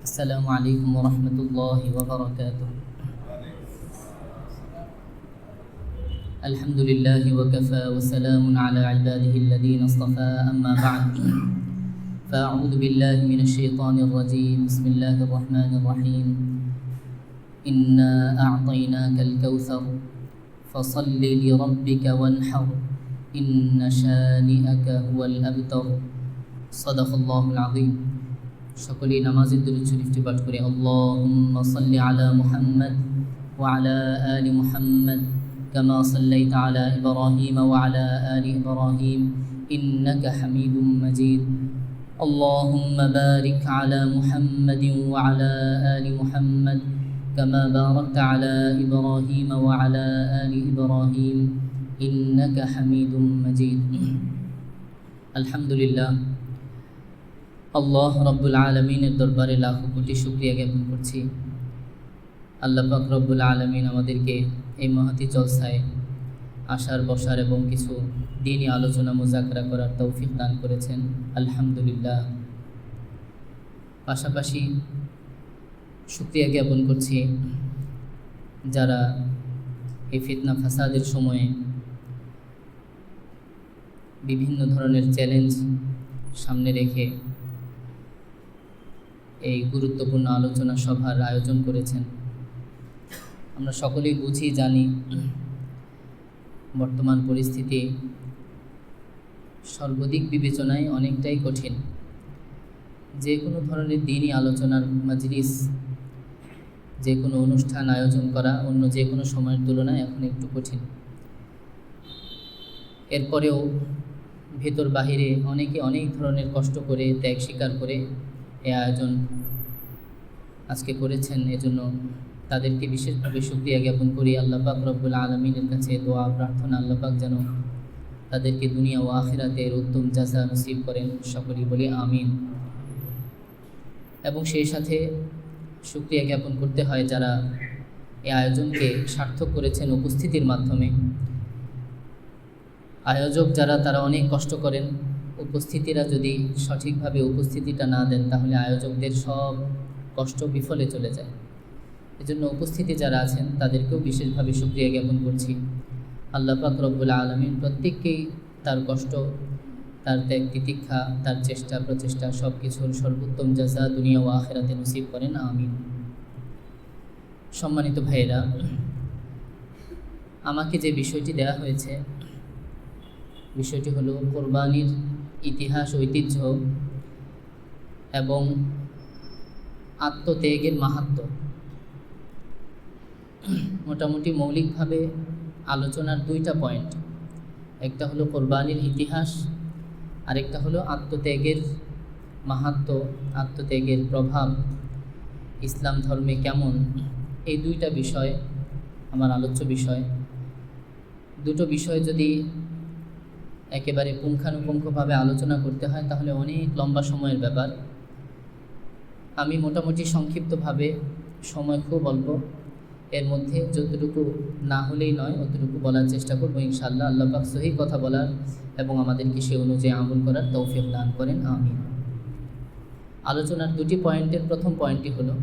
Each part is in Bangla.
السلام عليكم ورحمة الله وبركاته. الحمد لله وكفى وسلام على عباده الذين اصطفى أما بعد فأعوذ بالله من الشيطان الرجيم. بسم الله الرحمن الرحيم. إنا أعطيناك الكوثر فصل لربك وانحر إن شانئك هو الأبتر. صدق الله العظيم. সকলেই নামাজের দুরূদ শরীফটি পাঠ করে আল্লাহুম্মা সাল্লি আলা মুহাম্মাদ ওয়া আলা আলি মুহাম্মাদ কামা সাল্লাইতা আলা ইব্রাহিম ওয়া আলা আলি ইব্রাহিম ইন্নাকা হামিদুম মাজিদ। আল্লাহুম্মা বারিক আলা মুহাম্মাদিন ওয়া আলা আলি মুহাম্মাদ কামা বারাকতা আলা ইব্রাহিম ওয়া আলা আলি ইব্রাহিম ইন্নাকা হামিদুম মাজিদ। আলহামদুলিল্লাহ, আল্লাহ রব্বুল আলমিনের দরবারে লাখো কোটি শুকরিয়া জ্ঞাপন করছি। আল্লাহ পাক রব্বুল আলমিন আমাদেরকে এই মহতি জলসায় আসার বসার এবং কিছু দিনই আলোচনা মুজাকরা করার তৌফিক দান করেছেন, আলহামদুলিল্লাহ। পাশাপাশি শুকরিয়া জ্ঞাপন করছি যারা এই ফিতনা ফাসাদের সময়ে বিভিন্ন ধরনের চ্যালেঞ্জ সামনে রেখে এই গুরুত্বপূর্ণ আলোচনা সভার আয়োজন করেছেন। আমরা সকলেই বুঝি জানি বর্তমান পরিস্থিতি সর্বাধিক বিবেচনায় অনেকটাই কঠিন। যে কোনো ধরনের দিনই আলোচনার মাজলিস, যে কোনো অনুষ্ঠান আয়োজন করা অন্য যে কোনো সময়ের তুলনায় এখন একটু কঠিন। এরপরেও ভেতর বাহিরে অনেকে অনেক ধরনের কষ্ট করে ত্যাগ স্বীকার করে এই আয়োজন আজকে করেছেন। এজন্য তাদেরকে বিশেষভাবে শুকরিয়া জ্ঞাপন করি। আল্লাহ পাক রব্বুল আলমিনের কাছে দোয়া প্রার্থনা, আল্লাহ পাক যেন তাদেরকে দুনিয়া ও আখিরাতের উত্তম জাযা নসিব করেন। সকলেই বলি আমিন। এবং সেই সাথে শুকরিয়া জ্ঞাপন করতে হয় যারা এই আয়োজনকে সার্থক করেছেন উপস্থিতির মাধ্যমে। আয়োজক যারা, তারা অনেক কষ্ট করেন। উপস্থিতিরা যদি সঠিকভাবে উপস্থিতিটা না দেন তাহলে আয়োজকদের সব কষ্ট বিফলে চলে যায়। এজন্য উপস্থিতি যারা আছেন তাদেরকেও বিশেষভাবে শুকরিয়া জ্ঞাপন করছি। আল্লাহ পাক রব্বুল আলামিন প্রত্যেককেই তার কষ্ট, তার ত্যাগ তিতিক্ষা, তার চেষ্টা প্রচেষ্টা সব কিছুর সর্বোত্তম জাযা দুনিয়া ও আখিরাতে নসিব করেন, আমিন। সম্মানিত ভাইয়েরা, আমাকে যে বিষয়টি দেওয়া হয়েছে বিষয়টি হলো কোরবানির ইতিহাস, ঐতিহ্য এবং আত্মত্যাগের মাহাত্ম্য। মোটামুটি মৌলিকভাবে আলোচনার দুইটা পয়েন্ট, একটা হলো কোরবানির ইতিহাস, আরেকটা হলো আত্মত্যাগের মাহাত্ম্য, আত্মত্যাগের প্রভাব ইসলাম ধর্মে কেমন। এই দুইটা বিষয় আমার আলোচ্য বিষয়। দুটো বিষয় যদি একেবারে পুঙ্খানুপুঙ্খভাবে আলোচনা করতে হয় তাহলে অনেক লম্বা সময়ের ব্যাপার। আমি মোটামুটি সংক্ষিপ্তভাবে, সময় খুব অল্প, এর মধ্যে যতটুকু না হলেই নয় অতটুকু বলার চেষ্টা করবো ইনশাআল্লাহ। আল্লাহ পাক সহি কথা বলার এবং আমাদেরকে সে অনুযায়ী আমল করার তৌফিক দান করেন, আমিন। আলোচনার দুটি পয়েন্টের প্রথম পয়েন্টটি হলো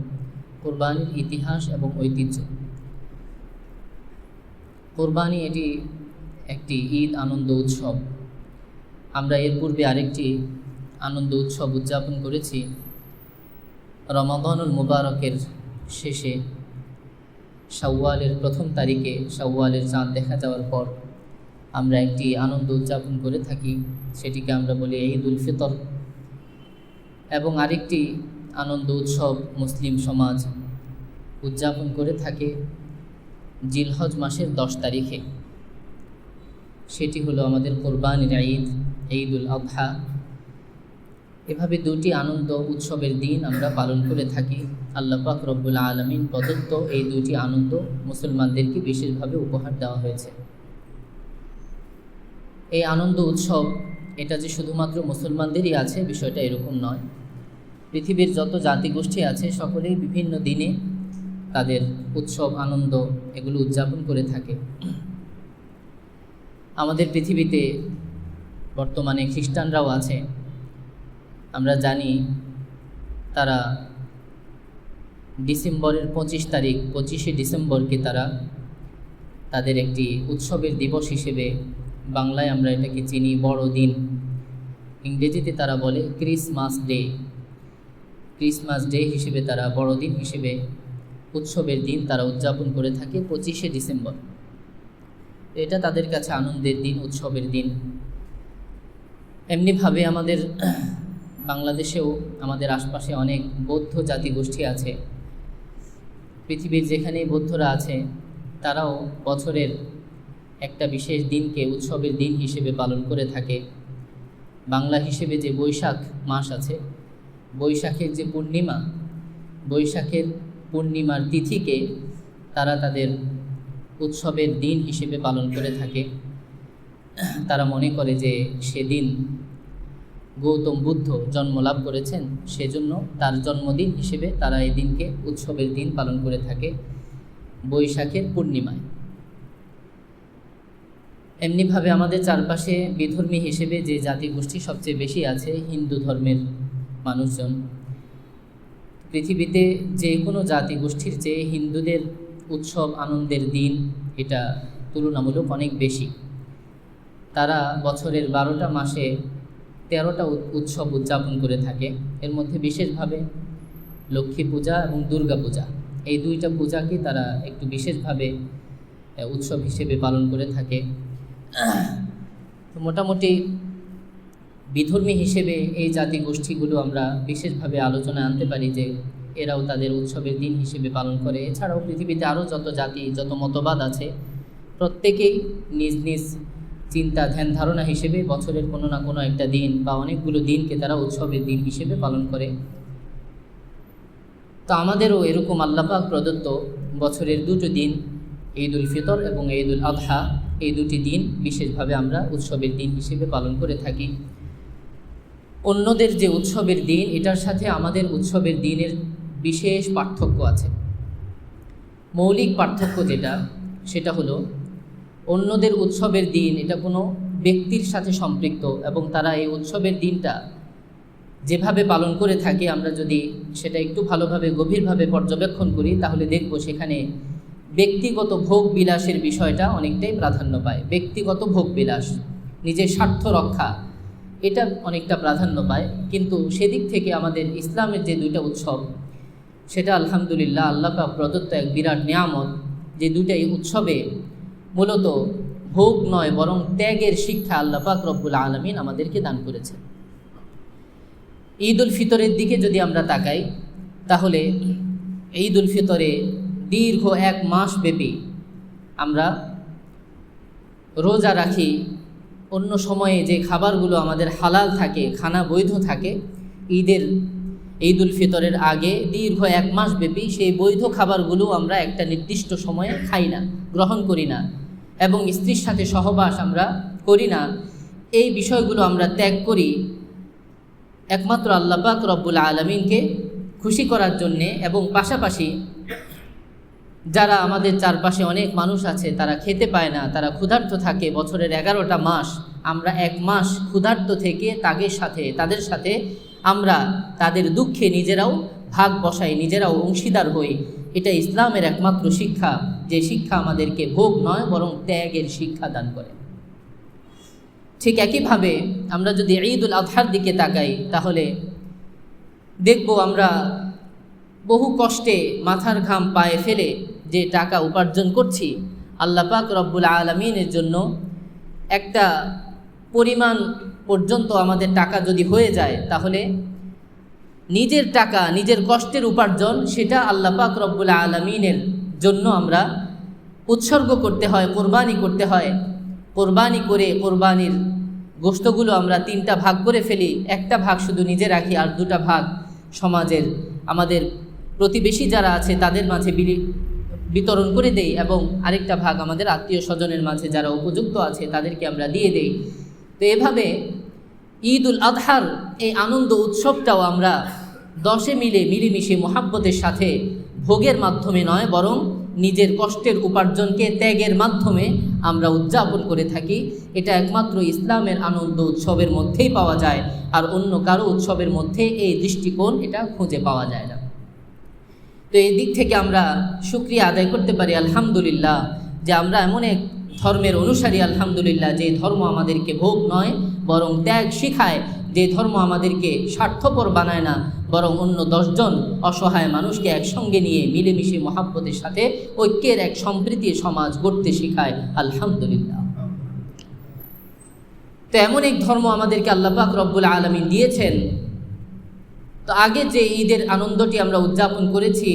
কোরবানির ইতিহাস এবং ঐতিহ্য। কোরবানি এটি একটি ঈদ আনন্দ উৎসব। আমরা এর পূর্বে আরেকটি আনন্দ উৎসব উদযাপন করেছি রমাদানুল মুবারকের শেষে, শাওয়ালের প্রথম তারিখে, শাওয়ালের চাঁদ দেখা যাওয়ার পর আমরা একটি আনন্দ উদযাপন করে থাকি, সেটিকে আমরা বলি ঈদ উল ফিতর। এবং আরেকটি আনন্দ উৎসব মুসলিম সমাজ উদযাপন করে থাকে জিলহজ মাসের 10 তারিখে, সেটি হলো আমাদের কোরবানির ঈদ, ঈদুল আযহা। এভাবে দুটি আনন্দ উৎসবের দিন আমরা পালন করে থাকি। আল্লাহ পাক রব্বুল আলামিন প্রদত্ত এই দুটি আনন্দ মুসলমানদেরকে বিশেষভাবে উপহার দেওয়া হয়েছে। এই আনন্দ উৎসব এটা যে শুধুমাত্র মুসলমানদেরই আছে বিষয়টা এরকম নয়। পৃথিবীর যত জাতিগোষ্ঠী আছে সকলেই বিভিন্ন দিনে তাদের উৎসব আনন্দ এগুলো উদযাপন করে থাকে। আমাদের পৃথিবীতে বর্তমানে খ্রিস্টানরাও আছে। আমরা জানি তারা ডিসেম্বরের 25 তারিখ 25শে ডিসেম্বরকে তারা তাদের একটি উৎসবের দিবস হিসেবে, বাংলায় আমরা এটাকে চিনি বড়দিন, ইংরেজিতে তারা বলে ক্রিসমাস ডে। ক্রিসমাস ডে হিসেবে তারা বড়দিন হিসেবে উৎসবের দিন তারা উদযাপন করে থাকে 25শে ডিসেম্বর। এটা তাদের কাছে আনন্দের দিন, উৎসবের দিন। এমনিভাবে আমাদের বাংলাদেশেও আমাদের আশপাশে অনেক বৌদ্ধ জাতিগোষ্ঠী আছে। পৃথিবীর যেখানেই বৌদ্ধরা আছে তারাও বছরের একটা বিশেষ দিনকে উৎসবের দিন হিসেবে পালন করে থাকে। বাংলা হিসেবে যে বৈশাখ মাস আছে, বৈশাখের যে পূর্ণিমা, বৈশাখের পূর্ণিমার তিথিকে তারা তাদের উৎসবের দিন হিসেবে পালন করে থাকে। তারা মনে করে যে সেদিন গৌতম বুদ্ধ জন্মলাভ করেছেন, সেজন্য তার জন্মদিন হিসেবে তারা এই দিনকে উৎসবের দিন পালন করে থাকে বৈশাখের পূর্ণিমায়। এমনিভাবে আমাদের চারপাশে বিধর্মী হিসেবে যে জাতিগোষ্ঠী সবচেয়ে বেশি আছে, হিন্দু ধর্মের মানুষজন। পৃথিবীতে যে কোনো জাতিগোষ্ঠীর চেয়ে হিন্দুদের উৎসব আনন্দের দিন এটা তুলনামূলক অনেক বেশি। তারা বছরের 12টা মাসে 13টা উৎসব উদযাপন করে থাকে। এর মধ্যে বিশেষভাবে লক্ষ্মী পূজা এবং দুর্গা পূজা, এই দুইটা পূজাকে তারা একটু বিশেষভাবে উৎসব হিসেবে পালন করে থাকে। মোটামুটি বিধর্মী হিসেবে এই জাতিগোষ্ঠীগুলো আমরা বিশেষভাবে আলোচনায় আনতে পারি যে এরাও তাদের উৎসবের দিন হিসেবে পালন করে। এছাড়াও পৃথিবীতে আরও যত জাতি, যত মতবাদ আছে, প্রত্যেকেই নিজ নিজ চিন্তা ধ্যান ধারণা হিসেবে বছরের কোনো না কোনো একটা দিন বা অনেকগুলো দিনকে তারা উৎসবের দিন হিসেবে পালন করে। তো আমাদেরও এরকম আল্লাহ পাক প্রদত্ত বছরের দুটো দিন, ঈদ উল ফিতর এবং ঈদ উল আদহা, এই দুটি দিন বিশেষভাবে আমরা উৎসবের দিন হিসেবে পালন করে থাকি। অন্যদের যে উৎসবের দিন, এটার সাথে আমাদের উৎসবের দিনের বিশেষ পার্থক্য আছে। মৌলিক পার্থক্য যেটা, সেটা হলো অন্যদের উৎসবের দিন এটা কোনো ব্যক্তির সাথে সম্পৃক্ত, এবং তারা এই উৎসবের দিনটা যেভাবে পালন করে থাকে, আমরা যদি সেটা একটু ভালোভাবে গভীরভাবে পর্যবেক্ষণ করি তাহলে দেখব সেখানে ব্যক্তিগত ভোগ বিলাসের বিষয়টা অনেকটাই প্রাধান্য পায়। ব্যক্তিগত ভোগ বিলাস, নিজের স্বার্থ রক্ষা, এটা অনেকটা প্রাধান্য পায়। কিন্তু সেদিক থেকে আমাদের ইসলামের যে দুইটা উৎসব, সেটা আলহামদুলিল্লাহ আল্লাহ পাক প্রদত্ত এক বিরাট নিয়ামত, যে দুইটাই উৎসবে মূলত ভোগ নয় বরং ত্যাগের শিক্ষা আল্লাহ পাক রব্বুল আলামিন আমাদেরকে দান করেছে। ঈদ উল ফিতরের দিকে যদি আমরা তাকাই তাহলে ঈদ উল ফিতরে দীর্ঘ 1 মাস ব্যাপী আমরা রোজা রাখি। অন্য সময়ে যে খাবারগুলো আমাদের হালাল থাকে, খানা বৈধ থাকে, ঈদ উল ফিতরের আগে দীর্ঘ 1 মাস ব্যাপী সেই বৈধ খাবারগুলো আমরা একটা নির্দিষ্ট সময়ে খাই না, গ্রহণ করি না, এবং স্ত্রীর সাথে সহবাস আমরা করি না। এই বিষয়গুলো আমরা ত্যাগ করি একমাত্র আল্লাহ পাক রব্বুল আলামিনকে খুশি করার জন্যে। এবং পাশাপাশি যারা আমাদের চারপাশে অনেক মানুষ আছে, তারা খেতে পায় না, তারা ক্ষুধার্ত থাকে বছরের 11টা মাস, আমরা 1 মাস ক্ষুধার্ত থেকে তাদের সাথে আমরা তাদের দুঃখে নিজেরাও ভাগ বসাই, নিজেরাও অংশীদার হই। এটা ইসলামের একমাত্র শিক্ষা, যে শিক্ষা আমাদেরকে ভোগ নয় বরং ত্যাগের শিক্ষা দান করে। ঠিক একইভাবে আমরা যদি ঈদ উল আদহার দিকে তাকাই তাহলে দেখব আমরা বহু কষ্টে মাথার ঘাম পায়ে ফেলে যে টাকা উপার্জন করছি, আল্লাহ পাক রব্বুল আলামিনের জন্য একটা পরিমাণ পর্যন্ত আমাদের টাকা যদি হয়ে যায় তাহলে নিজের টাকা, নিজের কষ্টের উপার্জন, সেটা আল্লাহ পাক রব্বুল আলামিনের জন্য আমরা উৎসর্গ করতে হয়, কোরবানি করতে হয়। কোরবানি করে কোরবানির গোশতগুলো আমরা 3টা ভাগ করে ফেলি, একটা ভাগ শুধু নিজে রাখি, আর 2টা ভাগ সমাজের আমাদের প্রতিবেশী যারা আছে তাদের মাঝে বিতরণ করে দেই, এবং আরেকটা ভাগ আমাদের আত্মীয় স্বজনের মাঝে যারা উপযুক্ত আছে তাদেরকে আমরা দিয়ে দেই। তো এভাবে ঈদ উল আদহার এই আনন্দ উৎসবটাও আমরা 10 মিলেমিশে মোহাব্বতের সাথে ভোগের মাধ্যমে নয় বরং নিজের কষ্টের উপার্জনকে ত্যাগের মাধ্যমে আমরা উদযাপন করে থাকি। এটা একমাত্র ইসলামের আনন্দ উৎসবের মধ্যেই পাওয়া যায়, আর অন্য কারো উৎসবের মধ্যে এই দৃষ্টিকোণ এটা খুঁজে পাওয়া যায় না। তো এই দিক থেকে আমরা শুকরিয়া আদায় করতে পারি আলহামদুলিল্লাহ, যে আমরা এমন এক ধর্মের অনুসারী আলহামদুলিল্লাহ, যে ধর্ম আমাদেরকে ভোগ নয় বরং ত্যাগ শিখায়, যে ধর্ম আমাদেরকে স্বার্থপর বানায় না বরং অন্য 10 জন অসহায় মানুষকে একসঙ্গে নিয়ে মিলেমিশে মহাব্বতের সাথে ঐক্যের এক সম্প্রীতির সমাজ গড়তে শেখায় আলহামদুলিল্লাহ। তো এমন এক ধর্ম আমাদেরকে আল্লাহ পাক রব্বুল আলামিন দিয়েছেন। তো আগে যে ঈদের আনন্দটি আমরা উদযাপন করেছি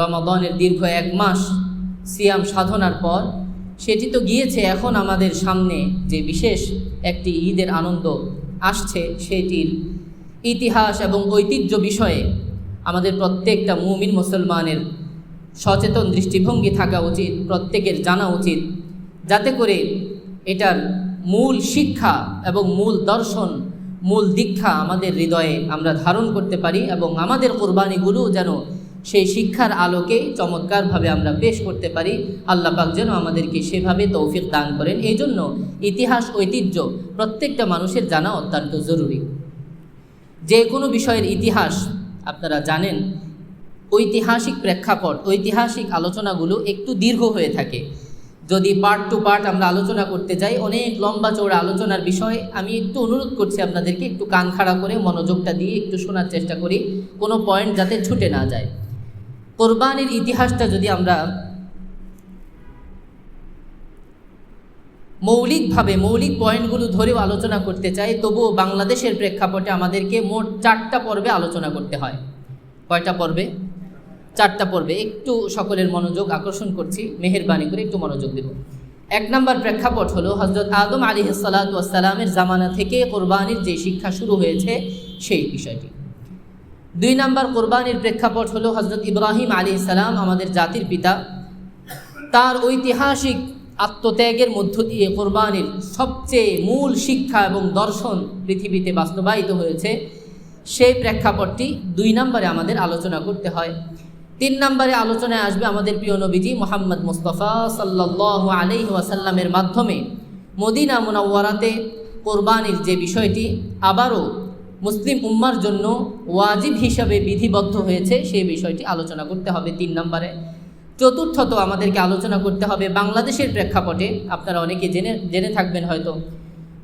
রমাদানের দীর্ঘ 1 মাস সিয়াম সাধনার পর, সেটি তো গিয়েছে। এখন আমাদের সামনে যে বিশেষ একটি ঈদের আনন্দ আসছে, সেটির ইতিহাস এবং ঐতিহ্য বিষয়ে আমাদের প্রত্যেকটা মুমিন মুসলমানের সচেতন দৃষ্টিভঙ্গি থাকা উচিত, প্রত্যেকের জানা উচিত, যাতে করে এটার মূল শিক্ষা এবং মূল দর্শন, মূল দীক্ষা আমাদের হৃদয়ে আমরা ধারণ করতে পারি এবং আমাদের কোরবানিগুলো যেন সেই শিক্ষার আলোকে চমৎকারভাবে আমরা পেশ করতে পারি। আল্লাহ পাক যেন আমাদেরকে সেভাবে তৌফিক দান করেন। এই জন্য ইতিহাস ঐতিহ্য প্রত্যেকটা মানুষের জানা অত্যন্ত জরুরি। যে কোনো বিষয়ের ইতিহাস আপনারা জানেন, ঐতিহাসিক প্রেক্ষাপট, ঐতিহাসিক আলোচনাগুলো একটু দীর্ঘ হয়ে থাকে। যদি পার্ট টু পার্ট আমরা আলোচনা করতে যাই, অনেক লম্বা চৌড়া আলোচনার বিষয়। আমি একটু অনুরোধ করছি আপনাদেরকে একটু কান খাড়া করে মনোযোগটা দিয়ে একটু শোনার চেষ্টা করি, কোনো পয়েন্ট যাতে ছুটে না যায়। কোরবানির ইতিহাসটা যদি আমরা মৌলিক পয়েন্টগুলো ধরেও আলোচনা করতে চাই, তবুও বাংলাদেশের প্রেক্ষাপটে আমাদেরকে মোট 4টা পর্বে আলোচনা করতে হয়। কয়টা পর্বে? 4টা পর্বে। একটু সকলের মনোযোগ আকর্ষণ করছি, মেহেরবানি করে একটু মনোযোগ দেব। 1 নম্বর প্রেক্ষাপট হলো হযরত আদম আলাইহিস সালাতু ওয়াস সালামের জামানা থেকে কোরবানির যে শিক্ষা শুরু হয়েছে সেই বিষয়টি। 2 নম্বর কোরবানির প্রেক্ষাপট হলো হযরত ইব্রাহিম আলাইহিস সালাম, আমাদের জাতির পিতা, তার ঐতিহাসিক আত্মত্যাগের মধ্য দিয়ে কোরবানির সবচেয়ে মূল শিক্ষা এবং দর্শন পৃথিবীতে বাস্তবায়িত হয়েছে। সেই প্রেক্ষাপটটি 2 নম্বরে আমাদের আলোচনা করতে হয়। 3 নম্বরে আলোচনায় আসবে আমাদের প্রিয় নবীজি মুহাম্মদ মুস্তাফা সাল্লাল্লাহু আলাইহি ওয়াসাল্লামের মাধ্যমে মদিনা মুনাওয়ারাতে কোরবানির যে বিষয়টি আবারও মুসলিম উম্মার জন্য ওয়াজিব হিসাবে বিধিবদ্ধ হয়েছে, সেই বিষয়টি আলোচনা করতে হবে 3 নম্বরে। চতুর্থত আমাদেরকে আলোচনা করতে হবে বাংলাদেশের প্রেক্ষাপটে। আপনারা অনেকে জেনে থাকবেন হয়তো,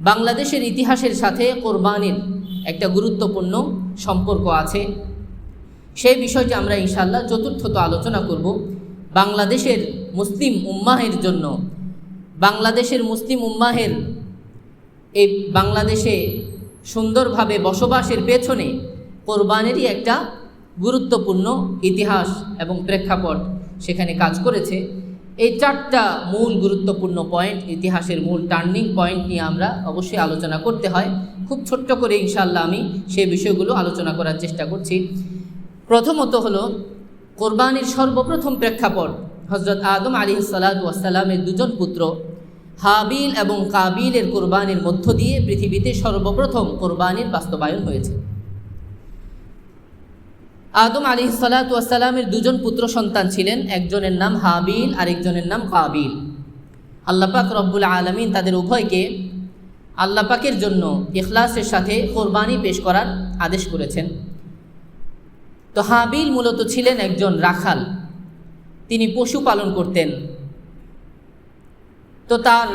বাংলাদেশের ইতিহাসের সাথে কোরবানির একটা গুরুত্বপূর্ণ সম্পর্ক আছে। সেই বিষয়টি আমরা ইনশাআল্লাহ চতুর্থত আলোচনা করব। বাংলাদেশের মুসলিম উম্মাহের জন্য, বাংলাদেশের মুসলিম উম্মাহের এই বাংলাদেশে সুন্দরভাবে বসবাসের পেছনে কোরবানিরই একটা গুরুত্বপূর্ণ ইতিহাস এবং প্রেক্ষাপট সেখানে কাজ করেছে। এই 4টা মূল গুরুত্বপূর্ণ পয়েন্ট, ইতিহাসের মূল টার্নিং পয়েন্ট নিয়ে আমরা অবশ্যই আলোচনা করতে হয়। খুব ছোট্ট করে ইনশাআল্লাহ আমি সেই বিষয়গুলো আলোচনা করার চেষ্টা করছি। প্রথমত হলো কোরবানির সর্বপ্রথম প্রেক্ষাপট হযরত আদম আলাইহিস সালাতু ওয়াস সালামের 2 জন পুত্র হাবিল এবং কাবিলের কোরবানির মধ্য দিয়ে পৃথিবীতে সর্বপ্রথম কোরবানির বাস্তবায়ন হয়েছে। আদম আলাইহিস সালাতু ওয়াস সালামের 2 জন পুত্র সন্তান ছিলেন, একজনের নাম হাবিল, আরেকজনের নাম কাবিল। আল্লাহ পাক রব্বুল আলামিন তাদের উভয়কে আল্লাহ পাকের জন্য ইখলাসের সাথে কোরবানি পেশ করার আদেশ করেছেন। তো হাবিল মূলত ছিলেন একজন রাখাল, তিনি পশুপালন করতেন। তো তার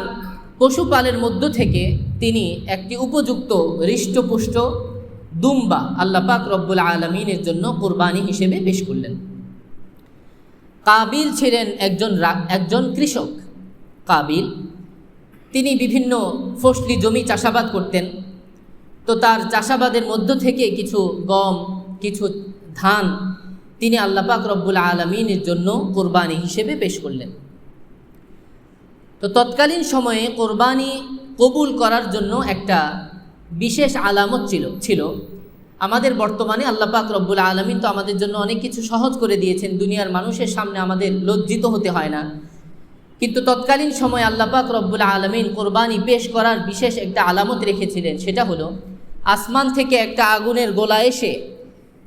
পশুপালের মধ্য থেকে তিনি একটি উপযুক্ত হৃষ্টপুষ্ট দুম্বা আল্লাহ পাক রব্বুল আলামিনের জন্য কোরবানি হিসেবে পেশ করলেন। কাবিল ছিলেন একজন কৃষক। কাবিল তিনি বিভিন্ন ফসলি জমি চাষাবাদ করতেন। তো তার চাষাবাদের মধ্য থেকে কিছু গম, কিছু ধান তিনি আল্লাহ পাক রব্বুল আলামিনের জন্য কোরবানি হিসেবে পেশ করলেন। তো তৎকালীন সময়ে কোরবানি কবুল করার জন্য একটা বিশেষ আলামত ছিল। আমাদের বর্তমানে আল্লাহ পাক রব্বুল আলামিন তো আমাদের জন্য অনেক কিছু সহজ করে দিয়েছেন, দুনিয়ার মানুষের সামনে আমাদের লজ্জিত হতে হয় না। কিন্তু তৎকালীন সময়ে আল্লাহ পাক রব্বুল আলামিন কোরবানি পেশ করার বিশেষ একটা আলামত রেখেছিলেন। সেটা হলো আসমান থেকে একটা আগুনের গোলা এসে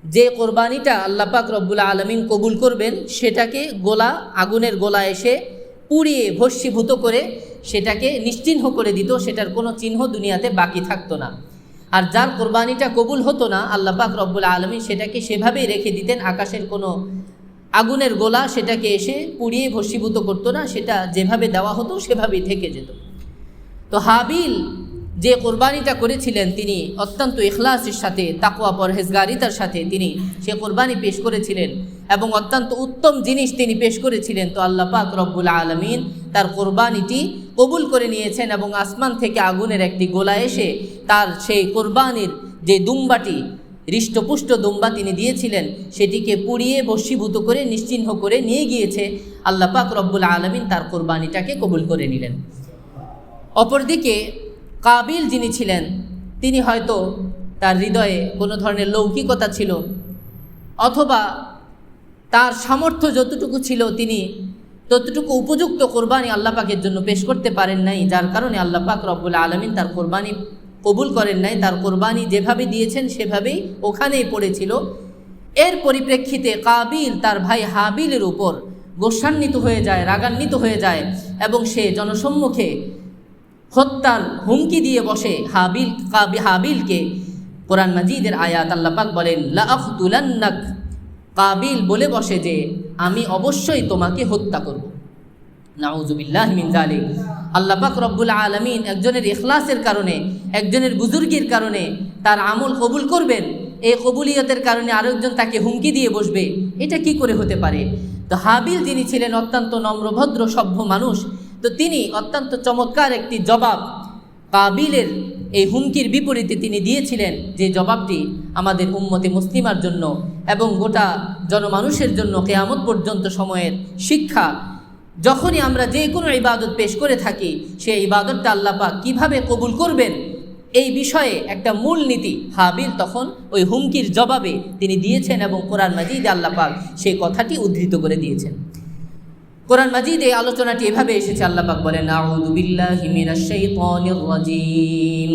যে কোরবানিটা আল্লাহ পাক রব্বুল আলামিন কবুল করবেন সেটাকে আগুনের গোলা এসে পুড়িয়ে ভস্মীভূত করে সেটাকে নিশ্চিহ্ন করে দিত, সেটার কোনো চিহ্ন দুনিয়াতে বাকি থাকতো না। আর যার কোরবানিটা কবুল হতো না, আল্লাহ পাক রব্বুল আলামিন সেটাকে সেভাবেই রেখে দিতেন। আকাশের কোনো আগুনের গোলা সেটাকে এসে পুড়িয়ে ভস্মীভূত করতো না, সেটা যেভাবে দেওয়া হতো সেভাবেই থেকে যেত। তো হাবিল যে কোরবানিটা করেছিলেন, তিনি অত্যন্ত ইখলাসের সাথে, তাকওয়া পরহেজগারিতার সাথে তিনি সে কোরবানি পেশ করেছিলেন এবং অত্যন্ত উত্তম জিনিস তিনি পেশ করেছিলেন। তো আল্লাহ পাক রব্বুল আলামিন তার কোরবানিটি কবুল করে নিয়েছেন এবং আসমান থেকে আগুনের একটি গোলা এসে তার সেই কোরবানির যে দুম্বাটি, হৃষ্টপুষ্ট দুম্বা তিনি দিয়েছিলেন, সেটিকে পুড়িয়ে ভস্মীভূত করে নিশ্চিহ্ন করে নিয়ে গিয়েছে। আল্লাহ পাক রব্বুল আলামিন তার কোরবানিটাকে কবুল করে নিলেন। অপরদিকে কাবিল যিনি ছিলেন, তিনি হয়তো তার হৃদয়ে কোনো ধরনের লৌকিকতা ছিল, অথবা তার সামর্থ্য যতটুকু ছিল তিনি ততটুকু উপযুক্ত কোরবানি আল্লাহ পাকের জন্য পেশ করতে পারেন নাই, যার কারণে আল্লাহ পাক রব্বুল আলামিন তার কোরবানি কবুল করেন নাই। তার কোরবানি যেভাবে দিয়েছেন সেভাবেই ওখানেই পড়েছিল। এর পরিপ্রেক্ষিতে কাবিল তার ভাই হাবিলের উপর গোসান্বিত হয়ে যায়, রাগান্বিত হয়ে যায় এবং সে জনসম্মুখে হত্যার হুমকি দিয়ে বসে হাবিলকে। কোরআন মাজিদের আয়াত আল্লাহ পাক বলেন, লা আখতুলান্নাক, কাবিল বলে বসে যে আমি অবশ্যই তোমাকে হত্যা করব। নাউযুবিল্লাহি মিন যালিক। আল্লাহ পাক রব্বুল আলামিন একজনের ইখলাসের কারণে, একজনের বুজুর্গির কারণে তার আমল কবুল করবেন, এই কবুলিয়তের কারণে আরেকজন তাকে হুমকি দিয়ে বসবে, এটা কি করে হতে পারে? তো হাবিল যিনি ছিলেন অত্যন্ত নম্রভদ্র সভ্য মানুষ, তো তিনি অত্যন্ত চমৎকার একটি জবাব কাবিলের এই হুমকির বিপরীতে তিনি দিয়েছিলেন, যে জবাবটি আমাদের উম্মতে মুসলিমার জন্য এবং গোটা জনমানুষের জন্য কিয়ামত পর্যন্ত সময়ের শিক্ষা। যখনই আমরা যে কোনো ইবাদত পেশ করে থাকি, সেই ইবাদতটা আল্লাহ পাক কীভাবে কবুল করবেন, এই বিষয়ে একটা মূল নীতি হাবিল তখন ওই হুমকির জবাবে তিনি দিয়েছেন এবং কোরআন মাজিদে আল্লাহ পাক সেই কথাটি উদ্ধৃত করে দিয়েছেন। কোরআন মাজিদে আলোচনাটি এভাবে এসেছে, আল্লাহ পাক বলেন, আউযু বিল্লাহি মিনাশ শাইতানির রাজীম,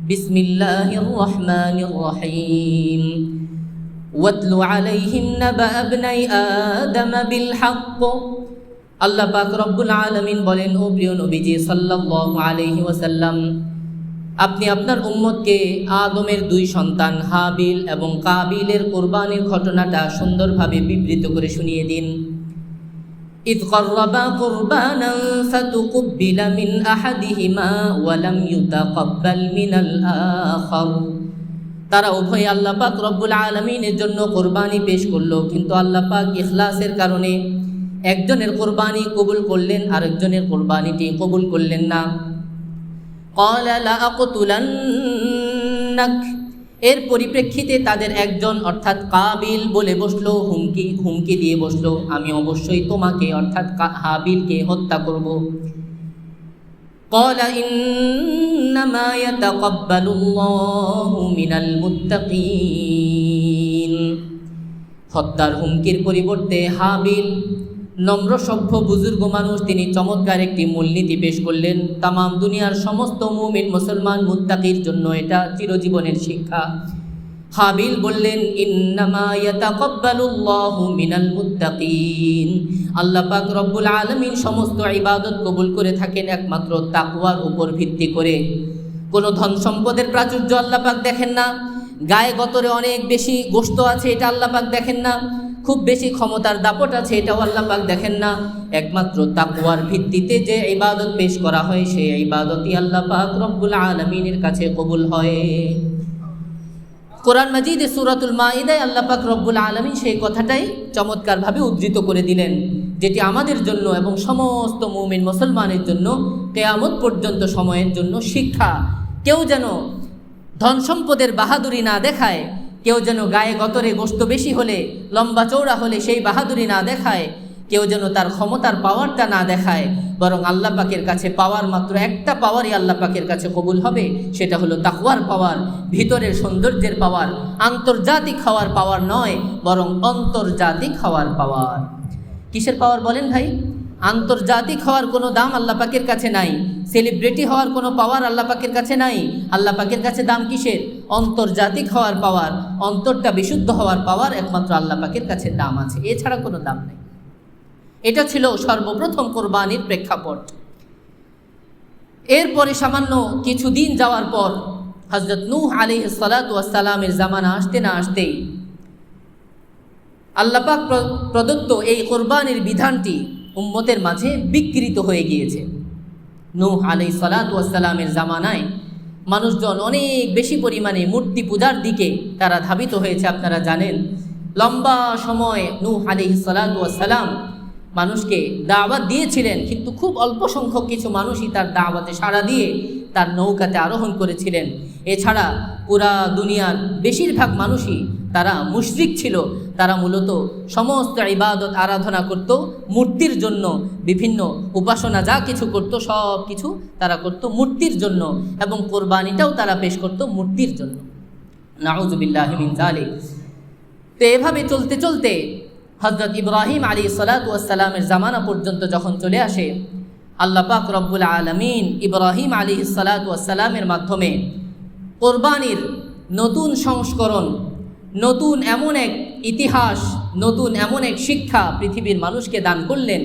বিসমিল্লাহির রহমানির রহিম, ওয়াতলু আলাইহিম নাবা ইবনাই আদম বিল হক। আল্লাহ পাক রব্বুল আলামিন বলেন, ও প্রিয় নবীজি সাল্লাল্লাহু আলাইহি ওয়াসাল্লাম, আপনি আপনার উম্মতকে আদমের দুই সন্তান হাবিল এবং কাবিলের কোরবানির ঘটনাটা সুন্দরভাবে বিবৃত করে শুনিয়ে দিন। إذ قربا قربانا فتقبل من أحدهما ولم يتقبل من الآخر। তারা উভয় আল্লাহ পাক রব্বুল আলামিনের জন্য কোরবানি পেশ করলো, কিন্তু আল্লাহ পাক ইখলাসের কারণে একজনের কোরবানি কবুল করলেন, আরেকজনের কোরবানিটি কবুল করলেন না। قال لأقتلنك, এর পরিপ্রেক্ষিতে তাদের একজন অর্থাৎ কাবিল বলে বসলো, হুমকি দিয়ে বসলো, আমি অবশ্যই তোমাকে অর্থাৎ হাবিলকে হত্যা করব। قال إنما يتقبل الله من المتقين। হত্যার হুমকির পরিবর্তে হাবিল নম্র সভ্য বুজুর্গ মানুষ, তিনি চমৎকার একটি মূলনীতি পেশ করলেন। তামাম দুনিয়ার সমস্ত মুমিন মুসলমান মুত্তাকির জন্য এটা চিরজীবনের শিক্ষা। হাবিল বললেন, ইন্নামা ইয়াতাকাব্বালুল্লাহু মিনাল মুত্তাকিন, আল্লাহ পাক রব্বুল আলামিন সমস্ত ইবাদত কবুল করে থাকেন একমাত্র তাকওয়ার উপর ভিত্তি করে। কোনো ধন সম্পদের প্রাচুর্য আল্লাহ পাক দেখেন না, গায়ে গতরে অনেক বেশি গোশত আছে এটা আল্লাহ পাক দেখেন না, খুব বেশি ক্ষমতার দাপট আছে এটাও আল্লাহ পাক দেখেন না। একমাত্র তাকওয়ার ভিত্তিতে যে ইবাদত পেশ করা হয়, সেই ইবাদতই আল্লাহ পাক রব্বুল আলামিনের কাছে কবুল হয়। কোরআন মাজিদে সূরাতুল মাইদায় আল্লাহ পাক রব্বুল আলামিন সেই কথাটাই চমৎকারভাবে উদ্ধৃত করে দিলেন, যেটি আমাদের জন্য এবং সমস্ত মুমিন মুসলমানের জন্য কিয়ামত পর্যন্ত সময়ের জন্য শিক্ষা। কেউ যেন ধন সম্পদের বাহাদুরি না দেখায়, কেউ যেন গায়ে গতরে গোশত বেশি হলে, লম্বা চৌড়া হলে সেই বাহাদুরি না দেখায়, কেউ যেন তার ক্ষমতার পাওয়ারটা না দেখায়, বরং আল্লাহ পাকের কাছে পাওয়ার মাত্র একটা পাওয়ারই আল্লাহ পাকের কাছে কবুল হবে, সেটা হলো তাকওয়ার পাওয়ার, ভিতরের সৌন্দর্যের পাওয়ার, আন্তর্জাতিক হওয়ার পাওয়ার নয়, বরং অন্তর্জাতিক হওয়ার পাওয়ার। কিসের পাওয়ার বলেন ভাই? আন্তর্জাতিক হওয়ার কোনো দাম আল্লাহ পাকের কাছে নাই, সেলিব্রিটি হওয়ার কোনো পাওয়ার আল্লাহ পাকের কাছে নাই। আল্লাহ পাকের কাছে দাম কিসের? অন্তর্জাতিক হওয়ার পাওয়ার, অন্তরটা বিশুদ্ধ হওয়ার পাওয়ার একমাত্র আল্লাহ পাকের কাছে দাম আছে, এছাড়া কোনো দাম নেই। এটা ছিল সর্বপ্রথম কোরবানির প্রেক্ষাপট। এরপরে সামান্য কিছুদিন যাওয়ার পর হযরত নূহ আলাইহিস সালাতু ওয়াস সালামের জামানা আসতে না আসতেই আল্লাহ পাক প্রদত্ত এই কোরবানির বিধানটি উম্মতের মাঝে বিকৃত হয়ে গিয়েছে। নূহ আলাইহিস সালাতু ওয়াস সালামের জামানায় মানুষজন অনেক বেশি পরিমাণে মূর্তি পূজার দিকে তারা ধাবিত হয়েছে। আপনারা জানেন, লম্বা সময় নূহ আলাইহিস সালাতু ওয়াস সালাম মানুষকে দাওয়াত দিয়েছিলেন, কিন্তু খুব অল্প সংখ্যক কিছু মানুষই তার দাওয়াতে সাড়া দিয়ে তার নৌকাতে আরোহণ করেছিলেন। এছাড়া পুরা দুনিয়ার বেশিরভাগ মানুষই তারা মুশরিক ছিল। তারা মূলত সমস্ত ইবাদত আরাধনা করত মূর্তির জন্য, বিভিন্ন উপাসনা যা কিছু করত সব কিছু তারা করত মূর্তির জন্য, এবং কোরবানিটাও তারা পেশ করত মূর্তির জন্য। নাউযুবিল্লাহি মিন যালিক। তো এভাবে চলতে চলতে হযরত ইব্রাহিম আলাইহিস সালাতু ওয়াস সালামের জামানা পর্যন্ত যখন চলে আসে, আল্লাহ পাক রব্বুল আলামিন ইব্রাহিম আলাইহিস সালাতু ওয়াস সালামের মাধ্যমে কোরবানির নতুন সংস্করণ, নতুন এমন এক ইতিহাস, নতুন এমন এক শিক্ষা পৃথিবীর মানুষকে দান করলেন,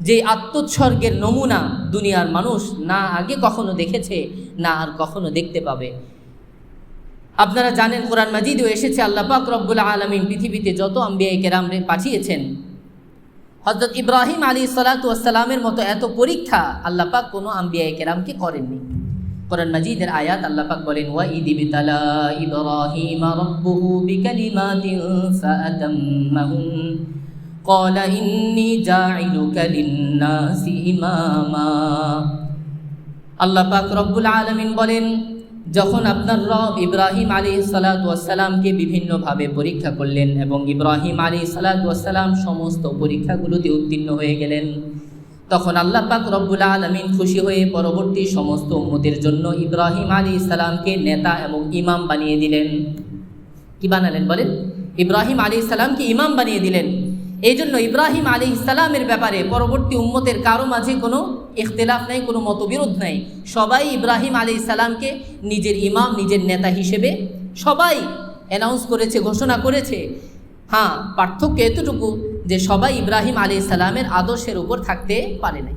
যে আত্মোৎসর্গের নমুনা দুনিয়ার মানুষ না আগে কখনো দেখেছে, না আর কখনো দেখতে পাবে। আপনারা জানেন, কোরআন মাজিদেও এসেছে আল্লাহ পাক রব্বুল আলামিন পৃথিবীতে যত আম্বিয়া কেরাম পাঠিয়েছেন, হযরত ইব্রাহিম আলাইহিস সালাতু ওয়াস সালামের মতো এত পরীক্ষা আল্লাহ পাক কোনো আম্বিয়া কেরামকে করেননি। কোরআন মাজিদের আয়াত আল্লাহ পাক বলেন, ওয়া ইযবিতালা ইব্রাহিম রাব্বুহু বিকালিমাতিন ফাআতাম্মাহুন ক্বালা ইন্নী জাঈলুকা লিন-নাসি ইমামা। আল্লাহ পাক রব্বুল আলামিন বলেন, যখন আপনার রব ইব্রাহিম আলাইহিস সালাতু ওয়াস সালামকে বিভিন্নভাবে পরীক্ষা করলেন এবং ইব্রাহিম আলাইহিস সালাতু ওয়াস সালাম সমস্ত পরীক্ষাগুলোতে উত্তীর্ণ হয়ে গেলেন, তখন আল্লাহ পাক রব্বুল আলামিন খুশি হয়ে পরবর্তী সমস্ত উম্মতের জন্য ইব্রাহিম আলাইহিস সালামকে নেতা এবং ইমাম বানিয়ে দিলেন। কি বানালেন বলেন? ইব্রাহিম আলাইহিস সালামকে ইমাম বানিয়ে দিলেন। এই জন্য ইব্রাহিম আলাইহিস সালামের ব্যাপারে পরবর্তী উম্মতের কারো মাঝে কোনো ইখতিলাফ নাই, কোনো মতবিরোধ নাই। সবাই ইব্রাহিম আলাইহিস সালামকে নিজের ইমাম, নিজের নেতা হিসেবে সবাই অ্যানাউন্স করেছে, ঘোষণা করেছে। হ্যাঁ, পার্থক্য এতটুকু যে সবাই ইব্রাহিম আলাইহিস সালামের আদর্শের উপর থাকতে পারে নাই।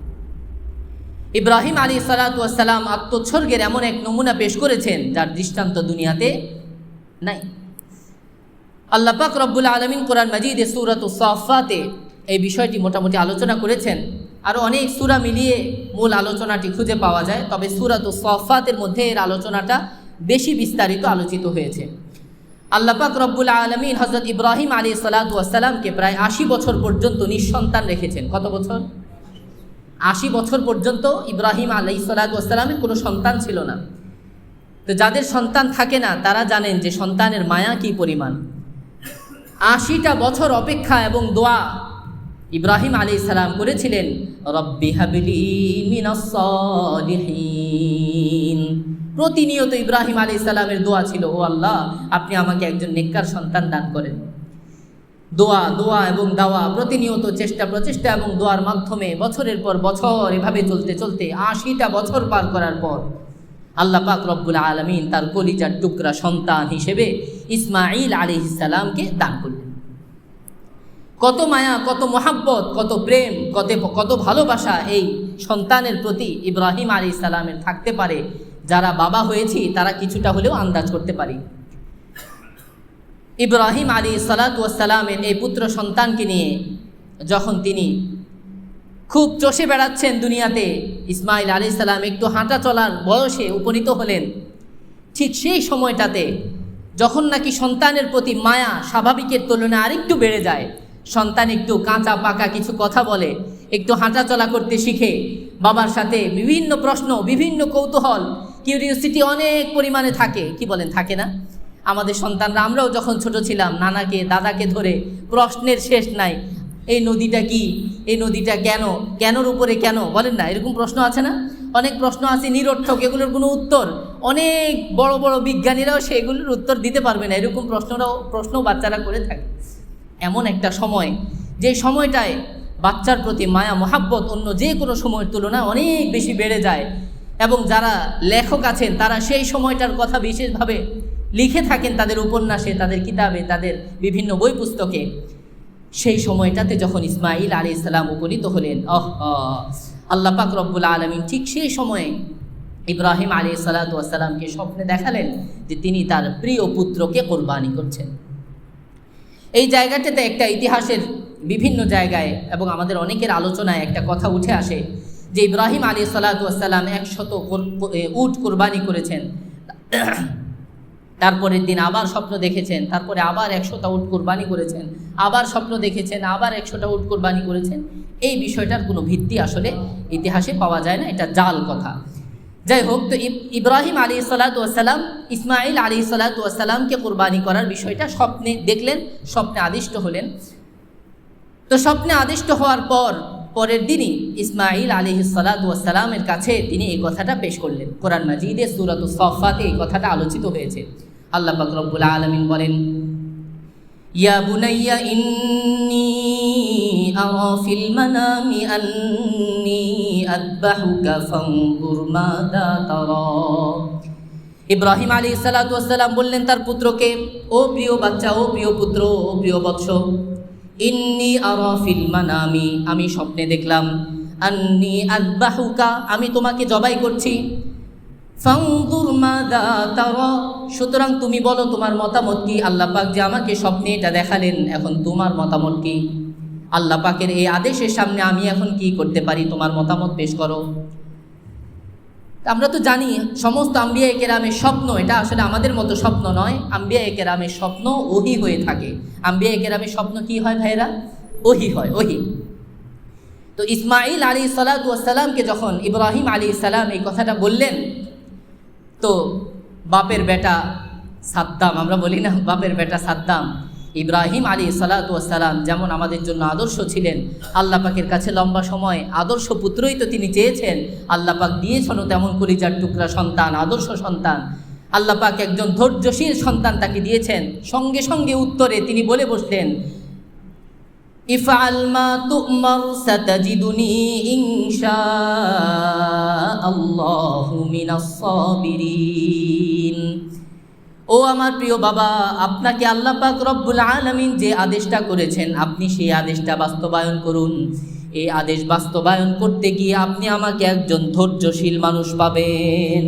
ইব্রাহিম আলাইহিস সালাতু ওয়াস সালাম আত্মোৎসর্গের এমন এক নমুনা পেশ করেছেন যার দৃষ্টান্ত দুনিয়াতে নাই। আল্লাহ পাক রব্বুল আলামিন কোরআন মাজিদে সূরাতুস সাফফাতে এই বিষয়টি মোটামুটি আলোচনা করেছেন। আরও অনেক সূরা মিলিয়ে মূল আলোচনাটি খুঁজে পাওয়া যায়, তবে সূরাতুস সাফফাতের মধ্যে এর আলোচনাটা বেশি বিস্তারিত আলোচিত হয়েছে। আল্লাহ পাক রব্বুল আলামিন হযরত ইব্রাহিম আলাইহিস সালাতু ওয়াস সালামকে প্রায় 80 বছর পর্যন্ত নিঃসন্তান রেখেছেন। কত বছর? 80 বছর পর্যন্ত ইব্রাহিম আলাইহিস সালাতু ওয়াস সালামের কোনো সন্তান ছিল না। তো যাদের সন্তান থাকে না তারা জানেন যে সন্তানের মায়া কী পরিমাণ। 80টা বছর অপেক্ষা এবং দোয়া ইব্রাহিম আলাইহিস সালাম করেছিলেন, রব্বি হাবলি মিনাস সালিহিন। প্রতিনিয়ত ইব্রাহিম আলাইহিস সালামের দোয়া ছিল, ও আল্লাহ, আপনি আমাকে একজন নেককার সন্তান দান করেন। দোয়া দোয়া এবং দাওয়া, প্রতিনিয়ত চেষ্টা প্রচেষ্টা এবং দোয়ার মাধ্যমে বছরের পর বছর এভাবে চলতে চলতে 80টা বছর পার করার পর আল্লাহ পাক রব্বুল আলামিন তার কলিজার টুকরা সন্তান হিসেবে ইসমাঈল আলাইহিস সালামকে দান করলেন। কত মায়া, কত মোহাব্বত, কত প্রেম, কত ভালোবাসা এই সন্তানের প্রতি ইব্রাহিম আলাইহিস সালামের থাকতে পারে, যারা বাবা হয়েছি তারা কিছুটা হলেও আন্দাজ করতে পারি। ইব্রাহিম আলাইহিস সালাতু ওয়াস সালামের এই পুত্র সন্তানকে নিয়ে যখন তিনি খুব চষে বেড়াচ্ছেন দুনিয়াতে, ইসমাঈল আলাইহিস সালাম একটু হাঁটা চলার বয়সে উপনীত হলেন, ঠিক সেই সময়টাতে যখন নাকি সন্তানের প্রতি মায়া স্বাভাবিকের তুলনায় আরেকটু বেড়ে যায়, সন্তান একটু কাঁচা পাকা কিছু কথা বলে, একটু হাঁটা চলা করতে শিখে, বাবার সাথে বিভিন্ন প্রশ্ন, বিভিন্ন কৌতূহল, কিউরিওসিটি অনেক পরিমাণে থাকে। কি বলেন, থাকে না? আমাদের সন্তানরা, আমরাও যখন ছোট ছিলাম নানাকে দাদাকে ধরে প্রশ্নের শেষ নাই, এই নদীটা কি, এই নদীটা কেন, কেনর উপরে কেন, বলেন না? এরকম প্রশ্ন আছে না? অনেক প্রশ্ন আছে নিরর্থক, এগুলোর কোনো উত্তর অনেক বড় বড় বিজ্ঞানীরাও সেগুলোর উত্তর দিতে পারবে না। এরকম প্রশ্ন বাচ্চারা করে থাকে। এমন একটা সময়, যে সময়টায় বাচ্চার প্রতি মায়া মোহাব্বত অন্য যে কোনো সময়ের তুলনায় অনেক বেশি বেড়ে যায়, এবং যারা লেখক আছেন তারা সেই সময়টার কথা বিশেষভাবে লিখে থাকেন তাদের উপন্যাসে, তাদের কিতাবে, তাদের বিভিন্ন বই পুস্তকে। সেই সময়টাতে যখন ইসমাঈল আলাইহিস সালাম উপনীত হলেন, আল্লাহ পাক রব্বুল আলামিন ঠিক সেই সময়ে ইব্রাহিম আলাইহিসসালাতু ওয়াসসালামকে স্বপ্নে দেখালেন যে তিনি তার প্রিয় পুত্রকে কোরবানি করছেন। এই জায়গাটাতে একটা ইতিহাসের বিভিন্ন জায়গায় এবং আমাদের অনেকের আলোচনায় একটা কথা উঠে আসে যে ইব্রাহিম আলাইহিসসালাতু ওয়াসসালাম 100 উট কোরবানি করেছেন, তারপরের দিন আবার স্বপ্ন দেখেছেন, তারপরে আবার 100টা উট কোরবানি করেছেন, আবার স্বপ্ন দেখেছেন, আবার 100টা উট কোরবানি করেছেন। এই বিষয়টার কোনো ভিত্তি আসলে ইতিহাসে পাওয়া যায় না, এটা জাল কথা। যাই হোক, তো ইব্রাহিম আলাইহিসসালাতু ওয়াসসালাম ইসমাঈল আলাইহিসসালাতু ওয়াসসালামকে কোরবানি করার বিষয়টা স্বপ্নে দেখলেন, স্বপ্নে আদিষ্ট হলেন। তো স্বপ্নে আদিষ্ট হওয়ার পরের দিনই ইসমাঈল আলাইহিসসালাতু ওয়াসসালামের কাছে তিনি এই কথাটা পেশ করলেন। কোরআন মাজিদে সূরাতুস সাফফাতে এই কথাটা আলোচিত হয়েছে। আল্লাহ পাক রব্বুল আলামিন বলেন, ইয়া বুনাইয়া ইন্নী আরা ফিল মানামি আন্নী আযবাহুকা ফানজুর মাযা তারা। ইব্রাহিম আলাইহিসসালাতু ওয়াসসালাম বললেন তার পুত্রকে, ও প্রিয় বাচ্চা, ও প্রিয় পুত্র, ও প্রিয় বৎস, ইন্নী আরা ফিল মানামি, আমি স্বপ্নে দেখলাম, আন্নী আযবাহুকা, আমি তোমাকে জবাই করছি, ফানজুর মাযা তারা, সুতরাং তুমি বলো তোমার মতামত কি। আল্লাহ পাক যে আমাকে স্বপ্নে এটা দেখালেন, এখন তোমার মতামত কি? আল্লাহ পাকের এই আদেশের সামনে আমি এখন কি করতে পারি, তোমার মতামত পেশ করো। আমরা তো জানি সমস্ত আম্বিয়ায়ে কেরামের স্বপ্ন এটা আসলে আমাদের মতো স্বপ্ন নয়। আম্বিয়ায়ে কেরামের স্বপ্ন ওহী হয়ে থাকে। আম্বিয়ায়ে কেরামের স্বপ্ন কি হয় ভাইরা? ওহী হয়, ওহী। তো ইসমাঈল আলাইহিসসালাতু ওয়াসসালামকে যখন ইব্রাহিম আলাইহিস সালাম এই কথাটা বললেন, তো বাপের বেটা সাদ্দাম, আমরা বলি না বাপের বেটা সাদ্দাম, ইব্রাহিম আলাইহিসসালাতু ওয়াসসালাম যেমন আমাদের জন্য আদর্শ ছিলেন, আল্লাহ পাকের কাছে লম্বা সময় আদর্শ পুত্রই তো তিনি চেয়েছেন, আল্লাহ পাক দিয়েছেন তেমন কলিজার টুকরা সন্তান, আদর্শ সন্তান। আল্লাহ পাক একজন ধৈর্যশীল সন্তান তাকে দিয়েছেন। সঙ্গে সঙ্গে উত্তরে তিনি বলে বসলেন, ইফআল মা তু'মার সাতাজিদুনি ইনশাআল্লাহু মিনাস সাবিরিন। ও আমার প্রিয় বাবা, আপনাকে আল্লাহ পাক রব্বুল আলামিন যে আদেশটা করেছেন, আপনি সেই আদেশটা বাস্তবায়ন করুন। এই আদেশ বাস্তবায়ন করতে গিয়ে আপনি আমাকে একজন ধৈর্যশীল মানুষ পাবেন,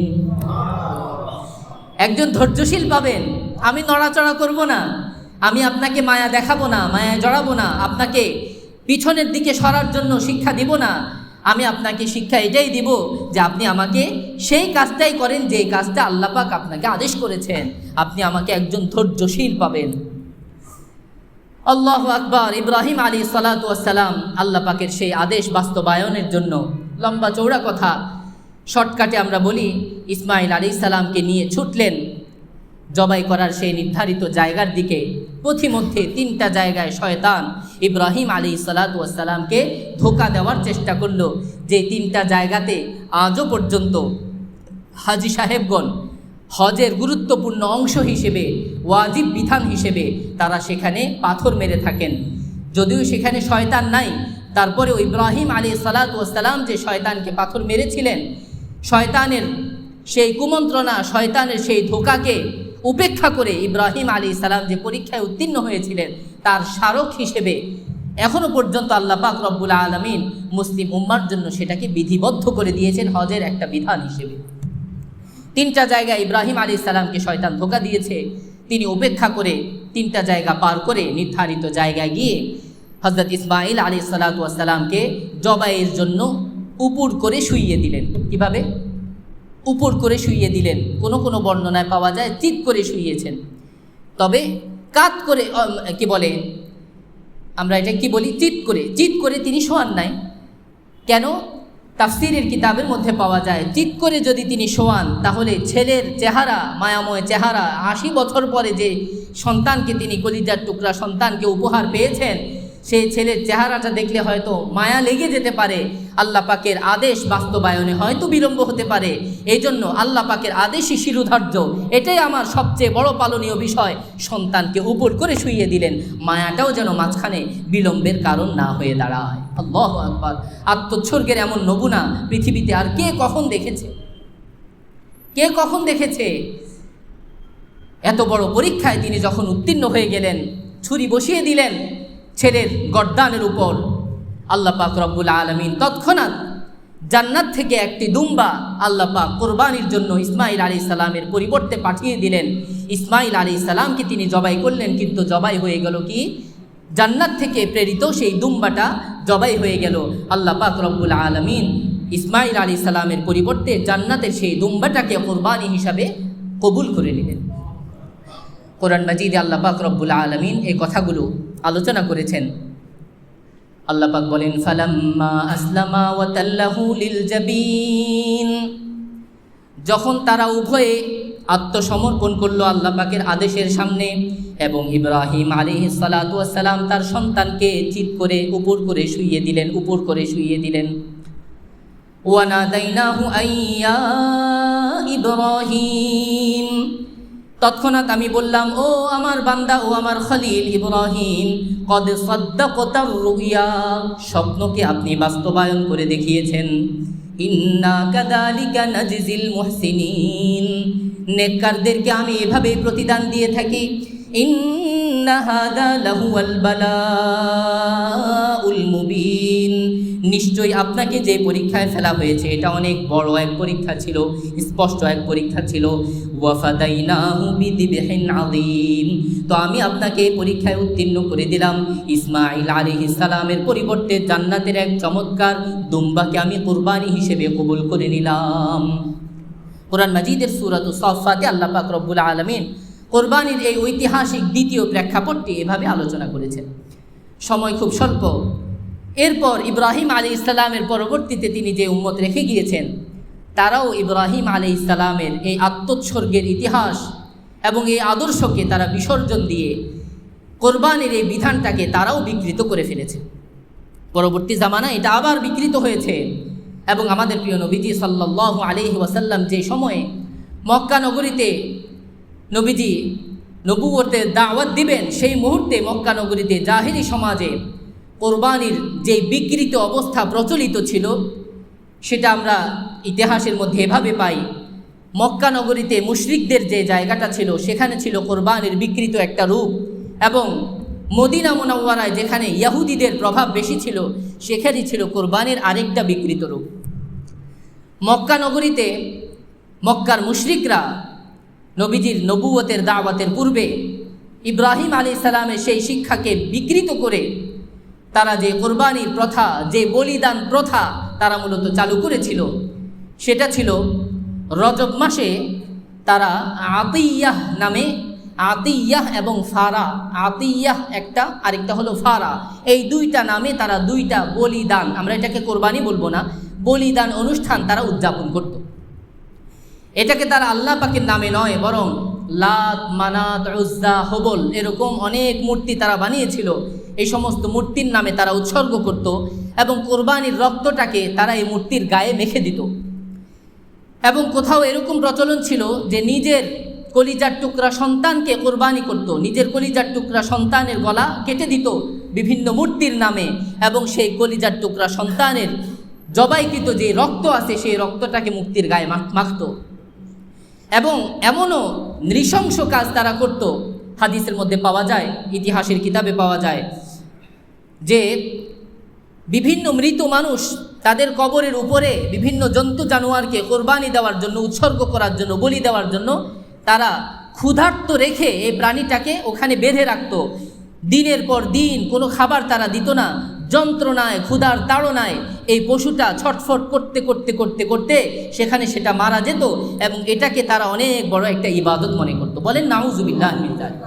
একজন ধৈর্যশীল পাবেন। আমি নড়াচড়া করব না, আমি আপনাকে মায়া দেখাবো না, মায়ায় জড়াবো না, আপনাকে পিছনের দিকে সরার জন্য শিক্ষা দিব না। আমি আপনাকে শিক্ষা এটাই দিব যে আপনি আমাকে সেই কাজটাই করেন যে কাজটা আল্লাহ পাক আপনাকে আদেশ করেছেন। আপনি আমাকে একজন ধৈর্যশীল পাবেন। আল্লাহু আকবার। ইব্রাহিম আলাইহিসসালাতু ওয়াসসালাম আল্লাহ পাকের সেই আদেশ বাস্তবায়নের জন্য, লম্বা চৌড়া কথা শর্টকাটে আমরা বলি, ইসমাঈল আলাইহিস সালামকে নিয়ে ছুটলেন জবাই করার সেই নির্ধারিত জায়গার দিকে। পথিমধ্যে 3টা জায়গায় শয়তান ইব্রাহিম আলাইহিসসালাতু ওয়াসসালামকে ধোঁকা দেওয়ার চেষ্টা করল, যে 3টা জায়গাতে আজও পর্যন্ত হাজি সাহেবগণ হজের গুরুত্বপূর্ণ অংশ হিসেবে, ওয়াজিব বিধান হিসেবে তারা সেখানে পাথর মেরে থাকেন। যদিও সেখানে শয়তান নাই, তারপরেও ইব্রাহিম আলাইহিসসালাতু ওয়াসসালাম যে শয়তানকে পাথর মেরেছিলেন, শয়তানের সেই কুমন্ত্রণা, শয়তানের সেই ধোঁকাকে উপেক্ষা করে ইব্রাহিম আলাইহিস সালাম যে পরীক্ষায় উত্তীর্ণ হয়েছিলেন, তার স্মারক হিসেবে এখনও পর্যন্ত আল্লাহ পাক রব্বুল আলামিন মুসলিম উম্মার জন্য সেটাকে বিধিবদ্ধ করে দিয়েছেন হজের একটা বিধান হিসেবে। 3টা জায়গায় ইব্রাহিম আলাইহিস সালামকে শয়তান ধোঁকা দিয়েছে। তিনি উপেক্ষা করে 3টা জায়গা পার করে নির্ধারিত জায়গায় গিয়ে হযরত ইসমাঈল আলাইহিসসালাতু ওয়াসসালামকে জবাইয়ের জন্য উপর করে শুইয়ে দিলেন। কিভাবে? উপর করে শুইয়ে দিলেন। কোনো কোনো বর্ণনায় পাওয়া যায় চিৎ করে শুইয়েছেন, তবে কাত করে কি বলে, আমরা এটা কি বলি, চিৎ করে তিনি শোয়ান নাই। কেন? তাফসীরের কিতাবের মধ্যে পাওয়া যায় চিৎ করে যদি তিনি শোয়ান, তাহলে ছেলের চেহারা, মায়াময় চেহারা, 80 বছর পরে যে সন্তানকে তিনি, কলিজার টুকরা সন্তানকে উপহার পেয়েছেন, সেই ছেলের চেহারাটা দেখলে হয়তো মায়া লেগে যেতে পারে। আল্লাহ পাকের আদেশ বাস্তবায়নে হয়তো বিলম্ব হতে পারে। এই জন্য আল্লাহ পাকের আদেশই শিরোধার্য, এটাই আমার সবচেয়ে বড় পালনীয় বিষয়। সন্তানকে উপর করে শুইয়ে দিলেন, মায়াটাও যেন মাঝখানে বিলম্বের কারণ না হয়ে দাঁড়ায়। আল্লাহু আকবার। আত্মোৎসর্গের এমন নমুনা পৃথিবীতে আর কে কখন দেখেছে? কে কখন দেখেছে? এত বড় পরীক্ষায় তিনি যখন উত্তীর্ণ হয়ে গেলেন, ছুরি বসিয়ে দিলেন ছেলের গর্দানের উপর, আল্লাহ পাক রব্বুল আলামিন তৎক্ষণাৎ জান্নাত থেকে একটি দুম্বা আল্লাহ পাক কোরবানির জন্য ইসমাইল আলাইহিস সালামের পরিবর্তে পাঠিয়ে দিলেন। ইসমাইল আলাইহিস সালামকে তিনি জবাই করলেন, কিন্তু জবাই হয়ে গেল কি? জান্নাত থেকে প্রেরিত সেই দুম্বাটা জবাই হয়ে গেল। আল্লাহ পাক রব্বুল আলামিন ইসমাইল আলাইহিস সালামের পরিবর্তে জান্নাতের সেই দুম্বাটাকে কোরবানি হিসাবে কবুল করে নিলেন। কোরআন মাজিদে আল্লাহ পাক রব্বুল আলামিন এই কথাগুলো আলোচনা করেছেন। আল্লাহ পাক বলেন, ফালাম্মা আসলামা ওয়া তাল্লাহু লিল জাবিন, যখন তারা উভয়ে আত্মসমর্পণ করলো আল্লাহ পাকের আদেশের সামনে, এবং ইব্রাহিম আলাইহিস সালাতু ওয়াস সালাম তার সন্তানকে চিৎ করে উপর করে শুইয়ে দিলেন। ওয়া নাদাইনাহু আইয়া ইব্রাহিম, তৎক্ষণাৎ আমি বললাম, ও আমার বান্দা, ও আমার খলিল ইব্রাহিম, কদ সাদ্দাকতার রুইয়া, স্বপ্নকে আপনি বাস্তবায়ন করে দেখিয়েছেন। ইন্না কাযালিকা নাজিজিল মুহসিনিন, নেককারদেরকে আমি এভাবে প্রতিদান দিয়ে থাকি। ইন্না হাযা লাহুয়াল বালাউল মুবিন, নিশ্চয়ই আপনাকে যে পরীক্ষায় ফেলা হয়েছে এটা অনেক বড় এক পরীক্ষা ছিল, স্পষ্ট এক পরীক্ষা ছিল। ওয়া ফাদাইনাহু বিযিবহিন আযীম, তো আমি আপনাকে পরীক্ষায় উত্তীর্ণ করে দিলাম। ইসমাঈল আলাইহিস সালামের পরিবর্তে জান্নাতের এক চমৎকার দুম্বাকে আমি কুরবানি হিসেবে কবুল করে নিলাম। কোরআন মাজিদের সূরাতুস সাফফাতে আল্লাহ পাক রব্বুল আলামিন কোরবানির এই ঐতিহাসিক দ্বিতীয় প্রেক্ষাপটটি এভাবে আলোচনা করেছেন। সময় খুব স্বল্প। এরপর ইব্রাহিম আলাইহিস সালামের পরবর্তীতে তিনি যে উম্মত রেখে গিয়েছেন, তারাও ইব্রাহিম আলাইহিস সালামের এই আত্মোৎসর্গের ইতিহাস এবং এই আদর্শকে তারা বিসর্জন দিয়ে কোরবানির এই বিধানটাকে তারাও বিকৃত করে ফেলেছে। পরবর্তী জামানায় এটা আবার বিকৃত হয়েছে, এবং আমাদের প্রিয় নবীজি সাল্লাল্লাহু আলাইহি ওয়াসাল্লাম যে সময়ে মক্কা নগরীতে নবীজি নবুয়তের দাওয়াত দিবেন, সেই মুহূর্তে মক্কা নগরীতে জাহিলি সমাজে কোরবানির যে বিকৃত অবস্থা প্রচলিত ছিল, সেটা আমরা ইতিহাসের মধ্যে এভাবে পাই। মক্কা নগরীতে মুশরিকদের যে জায়গাটা ছিল, সেখানে ছিল কোরবানির বিকৃত একটা রূপ, এবং মদিনা মুনাওয়ারায় যেখানে ইহুদিদের প্রভাব বেশি ছিল, সেখানেই ছিল কোরবানির আরেকটা বিকৃত রূপ। মক্কা নগরীতে মক্কার মুশরিকরা নবীজির নবুয়তের দাওয়াতের পূর্বে ইব্রাহিম আলাইহিস সালামের সেই শিক্ষাকে বিকৃত করে তারা যে কোরবানির প্রথা, যে বলিদান প্রথা তারা মূলত চালু করেছিল, সেটা ছিল রজব মাসে তারা আতিয়াহ নামে, আতিয়াহ এবং ফারা, আতিয়াহ একটা আরেকটা হলো ফারা, এই দুইটা নামে তারা দুইটা বলিদান, আমরা এটাকে কোরবানি বলবো না, বলিদান অনুষ্ঠান তারা উদযাপন করত। এটাকে তারা আল্লাহ পাকের নামে নয়, বরং লাত, মানাত, উজ্জা, হবল এরকম অনেক মূর্তি তারা বানিয়েছিল। এই সমস্ত মূর্তির নামে তারা উৎসর্গ করত, এবং কোরবানির রক্তটাকে তারা এই মূর্তির গায়ে মেখে দিত। এবং কোথাও এরকম প্রচলন ছিল যে নিজের কলিজার টুকরা সন্তানকে কোরবানি করত, নিজের কলিজার টুকরা সন্তানের গলা কেটে দিত বিভিন্ন মূর্তির নামে, এবং সেই কলিজার টুকরা সন্তানের জবাইকৃত যে রক্ত আছে সেই রক্তটাকে মূর্তির গায়ে মাখত। এবং এমনও নৃশংস কাজ তারা করত, হাদিসের মধ্যে পাওয়া যায়, ইতিহাসের কিতাবে পাওয়া যায় যে বিভিন্ন মৃত মানুষ তাদের কবরের উপরে বিভিন্ন জন্তু জানোয়ারকে কোরবানি দেওয়ার জন্য, উৎসর্গ করার জন্য, বলি দেওয়ার জন্য তারা ক্ষুধার্ত রেখে এই প্রাণীটাকে ওখানে বেঁধে রাখত। দিনের পর দিন কোনো খাবার তারা দিত না, যন্ত্রণায়, ক্ষুধার তাড়নায় এই পশুটা ছটফট করতে করতে করতে করতে সেখানে সেটা মারা যেত, এবং এটাকে তারা অনেক বড় একটা ইবাদত মনে করত। বলেন নাউজুবিল্লাহ মিন যালিক।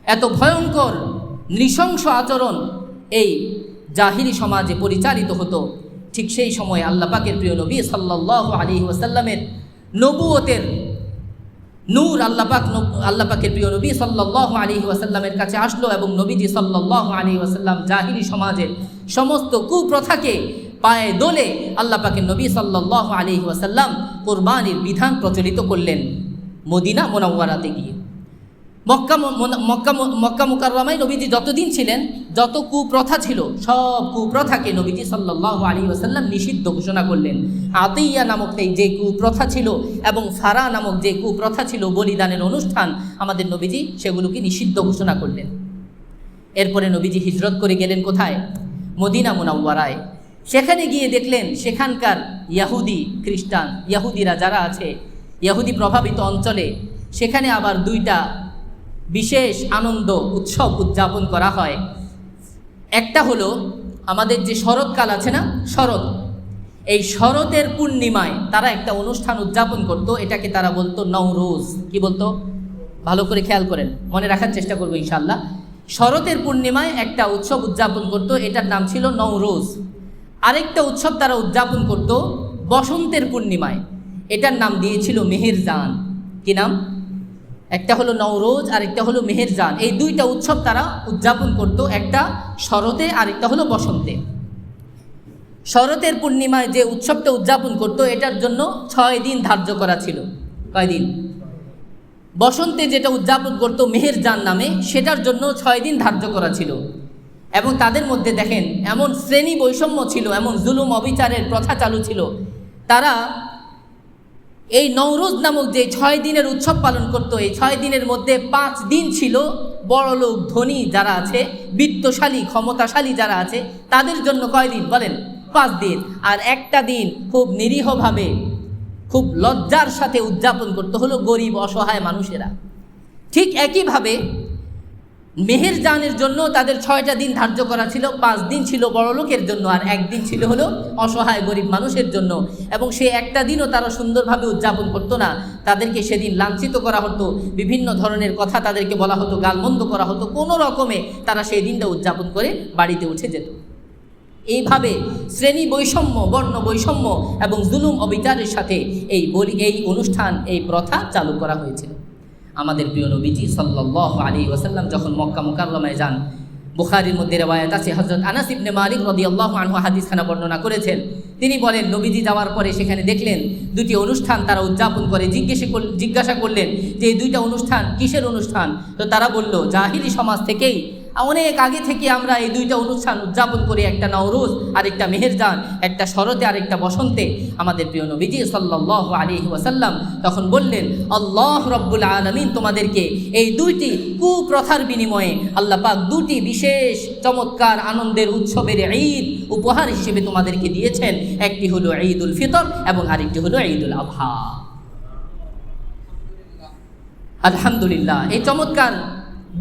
এত ভয়ঙ্কর নৃশংস আচরণ এই জাহিলি সমাজে পরিচালিত হতো। ঠিক সেই সময় আল্লাহ পাকের প্রিয় নবী সাল্লাল্লাহু আলাইহি ওয়াসাল্লামের নবুয়তের নূর আল্লাহ পাকের প্রিয় নবী সাল্লাল্লাহু আলাইহি ওয়াসাল্লামের কাছে আসলো, এবং নবীজি সাল্লাল্লাহু আলাইহি ওয়াসাল্লাম জাহিলি সমাজের সমস্ত কুপ্রথাকে পায়ে দোলে আল্লাহ পাকের নবী সাল্লাল্লাহু আলাইহি ওয়াসাল্লাম কোরবানির বিধান প্রচলিত করলেন মদিনা মুনাওয়ারাতে গিয়ে। মক্কা মুকাররমায় নবীজি যতদিন ছিলেন, যত কুপ্রথা ছিল সব কুপ্রথাকে নবীজি সাল্লাল্লাহু আলাইহি ওয়াসাল্লাম নিষিদ্ধ ঘোষণা করলেন। আতিয়া নামক যে কুপ্রথা ছিল এবং ফারা নামক যে কুপ্রথা ছিল বলিদানের অনুষ্ঠান, আমাদের নবীজি সেগুলোকে নিষিদ্ধ ঘোষণা করলেন। এরপরে নবীজি হিজরত করে গেলেন কোথায়? মদিনা মুনাওয়ারায়। সেখানে গিয়ে দেখলেন সেখানকার ইহুদি খ্রিস্টান ইহুদিরা যারা আছে ইহুদি প্রভাবিত অঞ্চলে সেখানে আবার দুইটা বিশেষ আনন্দ উৎসব উদযাপন করা হয়। একটা হলো আমাদের যে শরৎকাল আছে না, শরৎ, এই শরতের পূর্ণিমায় তারা একটা অনুষ্ঠান উদযাপন করত, এটাকে তারা বলতো নওরোজ। কি বলতো? ভালো করে খেয়াল করেন, মনে রাখার চেষ্টা করবো ইনশাআল্লাহ। শরতের পূর্ণিমায় একটা উৎসব উদযাপন করত, এটার নাম ছিল নওরোজ। আরেকটা উৎসব তারা উদযাপন করত বসন্তের পূর্ণিমায়, এটার নাম দিয়েছিল মেহেরজান। কি নাম? একটা হলো নওরোজ আর একটা হলো মেহেরজান। এই দুইটা উৎসব তারা উদযাপন করত, একটা শরতে আর একটা হলো বসন্তে। শরতের পূর্ণিমায় যে উৎসবটা উদযাপন করত এটার জন্য 6 দিন ধার্য করা ছিল। কয় দিন? বসন্তে যেটা উদযাপন করত মেহেরজান নামে, সেটার জন্য 6 দিন ধার্য করা ছিল। এবং তাদের মধ্যে দেখেন এমন শ্রেণী বৈষম্য ছিল, এমন জুলুম অবিচারের প্রথা চালু ছিল। তারা এই নওরোজ নামক যে 6 দিনের উৎসব পালন করত, এই 6 দিনের মধ্যে 5 দিন ছিল বড়লোক ধনী যারা আছে, বিত্তশালী ক্ষমতাশালী যারা আছে, তাদের জন্য কয় দিন বলেন? 5 দিন। আর একটা দিন খুব নিরীহভাবে, খুব লজ্জার সাথে উদযাপন করতে হলো গরিব অসহায় মানুষেরা। ঠিক একইভাবে মেহেরজানের জন্য তাদের 6টা দিন ধার্য করা ছিল। 5 দিন ছিল বড়লোকের জন্য আর 1 দিন ছিল হলো অসহায় গরিব মানুষের জন্য। এবং সে একটা দিনও তারা সুন্দরভাবে উদযাপন করতো না। তাদেরকে সেদিন লাঞ্ছিত করা হতো, বিভিন্ন ধরনের কথা তাদেরকে বলা হতো, গালমন্দ করা হতো। কোনো রকমে তারা সেই দিনটা উদযাপন করে বাড়িতে উঠে যেত। এইভাবে শ্রেণী বৈষম্য, বর্ণ বৈষম্য এবং জুলুম অবিচারের সাথে এই অনুষ্ঠান, এই প্রথা চালু করা হয়েছিল। আমাদের প্রিয় নবীজি সাল্লাল্লাহু আলাইহি ওয়াসাল্লাম যখন মক্কা মুকাররমায় যান, বুখারীর মধ্যে রওয়ায়াত আছে, হযরত আনাস ইবনে মালিক রাদিয়াল্লাহু আনহু হাদিসখানা বর্ণনা করেছেন। তিনি বলেন, নবীজি যাওয়ার পরে সেখানে দেখলেন দুটি অনুষ্ঠান তারা উদযাপন করে। জিজ্ঞাসা করলেন যে এই দুইটা অনুষ্ঠান কিসের অনুষ্ঠান? তো তারা বলল, জাহিলি সমাজ থেকেই অনেক আগে থেকে আমরা এই দুইটা অনুষ্ঠান উদযাপন করি, একটা নওরোজ আর একটা মেহেরজান, একটা শরতে আর একটা বসন্তে। আমাদের প্রিয় নবীজি সাল্লাল্লাহু আলাইহি ওয়াসাল্লাম তখন বললেন, আল্লাহ রাব্বুল আলামিন তোমাদেরকে এই দুইটি কুপ্রথার বিনিময়ে আল্লাহ পাক দুটি বিশেষ চমৎকার আনন্দের উৎসবের ঈদ উপহার হিসেবে তোমাদেরকে দিয়েছেন। একটি হলো ঈদুল ফিতর এবং আরেকটি হলো ঈদুল আযহা। আলহামদুলিল্লাহ, এই চমৎকার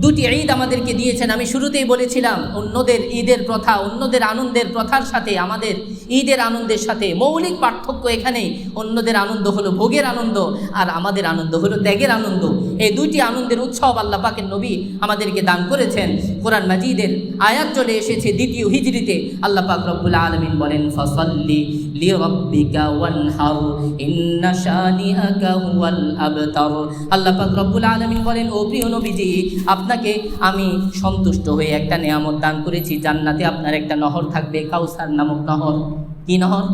দুটি ঈদ আমাদেরকে দিয়েছেন। আমি শুরুতেই বলেছিলাম, অন্যদের ঈদের প্রথা, অন্যদের আনন্দের প্রথার সাথে আমাদের ঈদের আনন্দের সাথে মৌলিক পার্থক্য এখানেই। অন্যদের আনন্দ হলো ভোগের আনন্দ আর আমাদের আনন্দ হলো ত্যাগের আনন্দ। এই দুইটি আনন্দের উৎসব আল্লাহ পাকের নবী আমাদেরকে দান করেছেন। কোরআন মাজিদের আয়াত চলে এসেছে 2য় হিজরিতে। আল্লাহ পাক রব্বুল আলামিন বলেন, ফাসাল্লি লিরাব্বিকা ওয়ানহার ইন্না শানিআকা হুয়াল আবতার। আল্লাহ পাক রব্বুল আলামিন বলেন, ও প্রিয় নবীজি, আপনাকে আমি সন্তুষ্ট হয়ে একটা নিয়ামত দান করেছি। জান্নাতে আপনার একটা নহর থাকবে, কাউসার নামক নহর। কি নহর?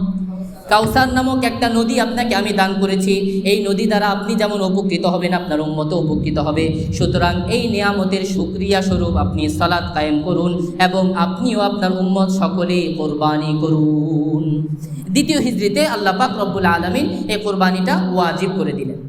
কাউসার নামক একটা নদী আপনাকে আমি দান করেছি। এই নদী দ্বারা আপনি যেমন উপকৃত হবেন, আপনার উম্মতও উপকৃত হবে। সুতরাং এই নিয়ামতের শুকরিয়া স্বরূপ আপনি সালাত কায়েম করুন এবং আপনিও আপনার উম্মত সকলেই কোরবানি করুন। 2য় হিজরিতে আল্লাহ পাক রব্বুল আলামিন এই কোরবানিটা ওয়াজিব করে দিলেন।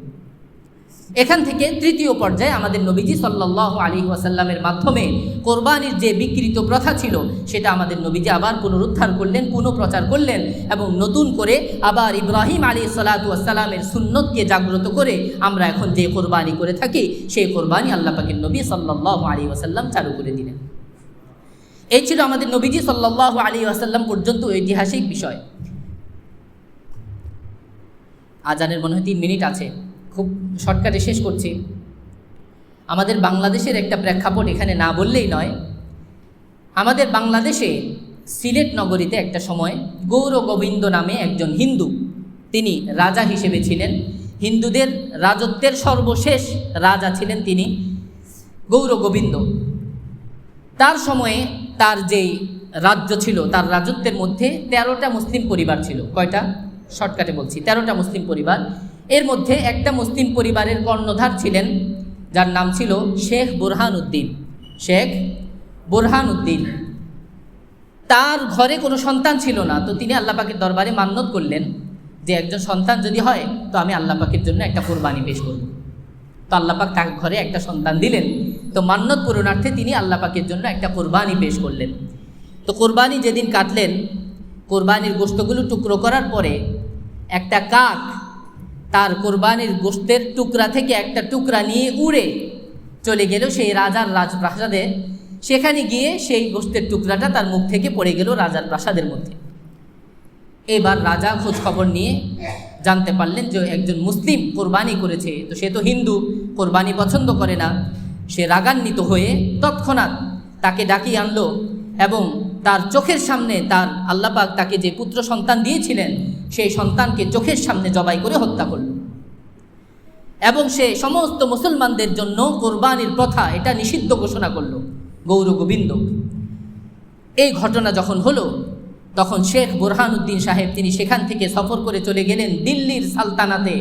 এখান থেকে 3য় পর্যায়ে আমাদের নবীজি সাল্লাল্লাহু আলাইহি ওয়াসাল্লামের মাধ্যমে কোরবানির যে বিকৃত প্রথা ছিল সেটা আমাদের নবীজি আবার পুনরুদ্ধার করলেন, পুনঃপ্রচার করলেন এবং নতুন করে আবার ইব্রাহিম আলাইহিস সালাতু ওয়াস সালামের সুন্নতকে জাগ্রত করে আমরা এখন যে কোরবানি করে থাকি সেই কোরবানি আল্লাহ পাকের নবী সাল্লাল্লাহু আলাইহি ওয়াসাল্লাম চালু করে দিলেন। এই ছিল আমাদের নবীজি সাল্লাল্লাহু আলাইহি ওয়াসাল্লাম পর্যন্ত ঐতিহাসিক বিষয়। আজানের মনে হয় 3 মিনিট আছে, খুব শর্টকাটে শেষ করছি। আমাদের বাংলাদেশের একটা প্রেক্ষাপট এখানে না বললেই নয়। আমাদের বাংলাদেশে সিলেট নগরীতে একটা সময় গৌর গোবিন্দ নামে একজন হিন্দু, তিনি রাজা হিসেবে ছিলেন। হিন্দুদের রাজত্বের সর্বশেষ রাজা ছিলেন তিনি, গৌর গোবিন্দ। তার সময়ে তার যেই রাজ্য ছিল, তার রাজত্বের মধ্যে 13টা মুসলিম পরিবার ছিল। কয়টা? শর্টকাটে বলছি, 13টা মুসলিম পরিবার। এর মধ্যে একটা মুসলিম পরিবারের কর্ণধার ছিলেন যার নাম ছিল শেখ বুরহানুদ্দিন। শেখ বুরহানুদ্দিন, তার ঘরে কোনো সন্তান ছিল না। তো তিনি আল্লাহ পাকের দরবারে মান্নত করলেন যে একজন সন্তান যদি হয় তো আমি আল্লাহ পাকের জন্য একটা কোরবানি পেশ করব। তো আল্লাহ পাক তার ঘরে একটা সন্তান দিলেন। তো মান্নত পূরণার্থে তিনি আল্লাহ পাকের জন্য একটা কোরবানি পেশ করলেন। তো কোরবানি যেদিন কাটলেন, কোরবানির গোশতগুলো টুকরো করার পরে একটা কাক তার কোরবানির গোশতের টুকরা থেকে একটা টুকরা নিয়ে উড়ে চলে গেল সেই রাজার রাজপ্রাসাদে। সেখানে গিয়ে সেই গোশতের টুকরাটা তার মুখ থেকে পড়ে গেল রাজার প্রাসাদের মধ্যে। এবার রাজা খোঁজ খবর নিয়ে জানতে পারলেন যে একজন মুসলিম কোরবানি করেছে, তো সে তো হিন্দু, কোরবানি পছন্দ করে না। সে রাগান্বিত হয়ে তৎক্ষণাৎ তাকে ডাকিয়ে আনলো এবং তার চোখের সামনে তার আল্লাহ পাক তাকে যে পুত্র সন্তান দিয়েছিলেন সেই সন্তানকে চোখের সামনে জবাই করে হত্যা করল। এবং সে সমস্ত মুসলমানদের জন্য কোরবানির প্রথা এটা নিষিদ্ধ ঘোষণা করল, গৌর গোবিন্দ। এই ঘটনা যখন হলো তখন শেখ বুরহানুদ্দিন সাহেব তিনি সেখান থেকে সফর করে চলে গেলেন দিল্লির সালতানাতে।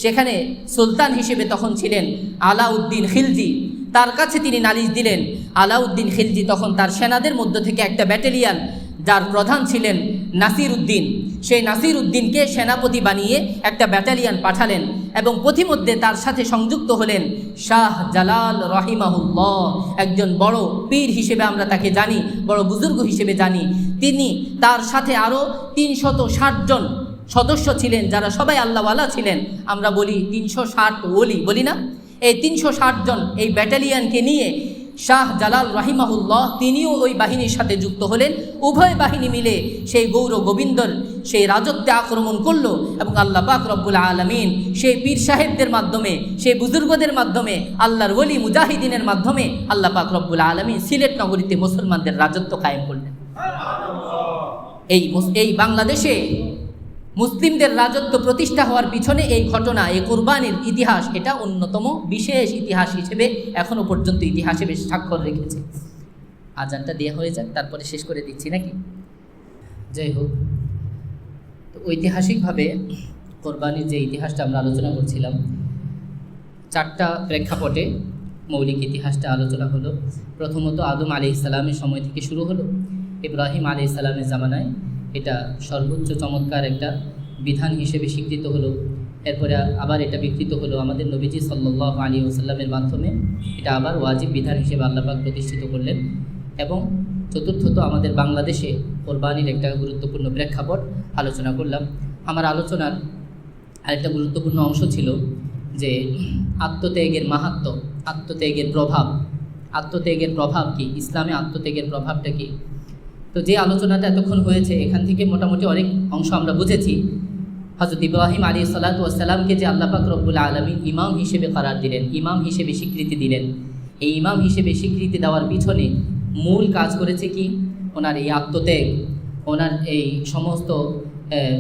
সেখানে সুলতান হিসেবে তখন ছিলেন আলাউদ্দিন খিলজি। তার কাছে তিনি নালিশ দিলেন। আলাউদ্দিন খিলজি তখন তার সেনাদের মধ্য থেকে একটা ব্যাটালিয়ান, যার প্রধান ছিলেন নাসির উদ্দিন, সেই নাসির উদ্দিনকে সেনাপতি বানিয়ে একটা ব্যাটালিয়ান পাঠালেন এবং পথিমধ্যে তার সাথে সংযুক্ত হলেন শাহ জালাল রহিমাহুল্লাহ, একজন বড় পীর হিসেবে আমরা তাকে জানি, বড় বুজুর্গ হিসেবে জানি। তিনি তার সাথে আরও 360 জন সদস্য ছিলেন, যারা সবাই আল্লাহওয়ালা ছিলেন। আমরা বলি 360 ওলি, বলি না? এই 360 জন এই ব্যাটালিয়ানকে নিয়ে শাহ জালাল রাহিমাহুল্লাহ তিনিও ওই বাহিনীর সাথে যুক্ত হলেন। উভয় বাহিনী মিলে সেই গৌর গোবিন্দর সেই রাজত্বে আক্রমণ করলো এবং আল্লাহ পাক রব্বুল আলামিন সেই পীর সাহেবদের মাধ্যমে, সেই বুজুর্গদের মাধ্যমে, আল্লাহর ওলি মুজাহিদিনের মাধ্যমে আল্লাহ পাক রব্বুল আলামিন সিলেট নগরীতে মুসলমানদের রাজত্ব কায়েম করলেন। এই বাংলাদেশে মুসলিমদের রাজত্ব প্রতিষ্ঠা হওয়ার পিছনে এই ঘটনা, এই কোরবানির ইতিহাস, এটা অন্যতম বিশেষ ইতিহাস হিসেবে এখনও পর্যন্ত ইতিহাসে বেশ স্বাক্ষর রেখেছে। আজানটা দেওয়া হয়ে যাক, তারপরে শেষ করে দিচ্ছি নাকি? যাই হোক, তো ঐতিহাসিকভাবে কোরবানির যে ইতিহাসটা আমরা আলোচনা করছিলাম, 4টা প্রেক্ষাপটে মৌলিক ইতিহাসটা আলোচনা হলো। প্রথমত আদম আলাইহিস সালামের সময় থেকে শুরু হলো। ইব্রাহিম আলাইহিস সালামের জামানায় এটা সর্বোচ্চ চমৎকার একটা বিধান হিসেবে স্বীকৃত হলো। এরপরে আবার এটা বিকৃত হলো আমাদের নবীজি সাল্লাল্লাহু আলাইহি ওয়াসাল্লামের মাধ্যমে। এটা আবার ওয়াজিব বিধান হিসেবে আল্লাহ পাক প্রতিষ্ঠিত করলেন। এবং চতুর্থত আমাদের বাংলাদেশে কোরবানির একটা গুরুত্বপূর্ণ প্রেক্ষাপট আলোচনা করলাম। আমার আলোচনার আরেকটা গুরুত্বপূর্ণ অংশ ছিল যে আত্মত্যাগের মাহাত্ম্য, আত্মত্যাগের প্রভাব। আত্মত্যাগের প্রভাব কি, ইসলামে আত্মত্যাগের প্রভাবটা কি? তো যে আলোচনাটা এতক্ষণ হয়েছে এখান থেকে মোটামুটি অনেক অংশ আমরা বুঝেছি। হযরত ইব্রাহিম আলাইহিস সালাতু ওয়াস সালামকে যে আল্লাহ পাক রব্বুল আলামিন ইমাম হিসেবে করার দিলেন, ইমাম হিসেবে স্বীকৃতি দিলেন, এই ইমাম হিসেবে স্বীকৃতি দেওয়ার পিছনে মূল কাজ করেছে কি? ওনার এই আত্মত্যাগ, ওনার এই সমস্ত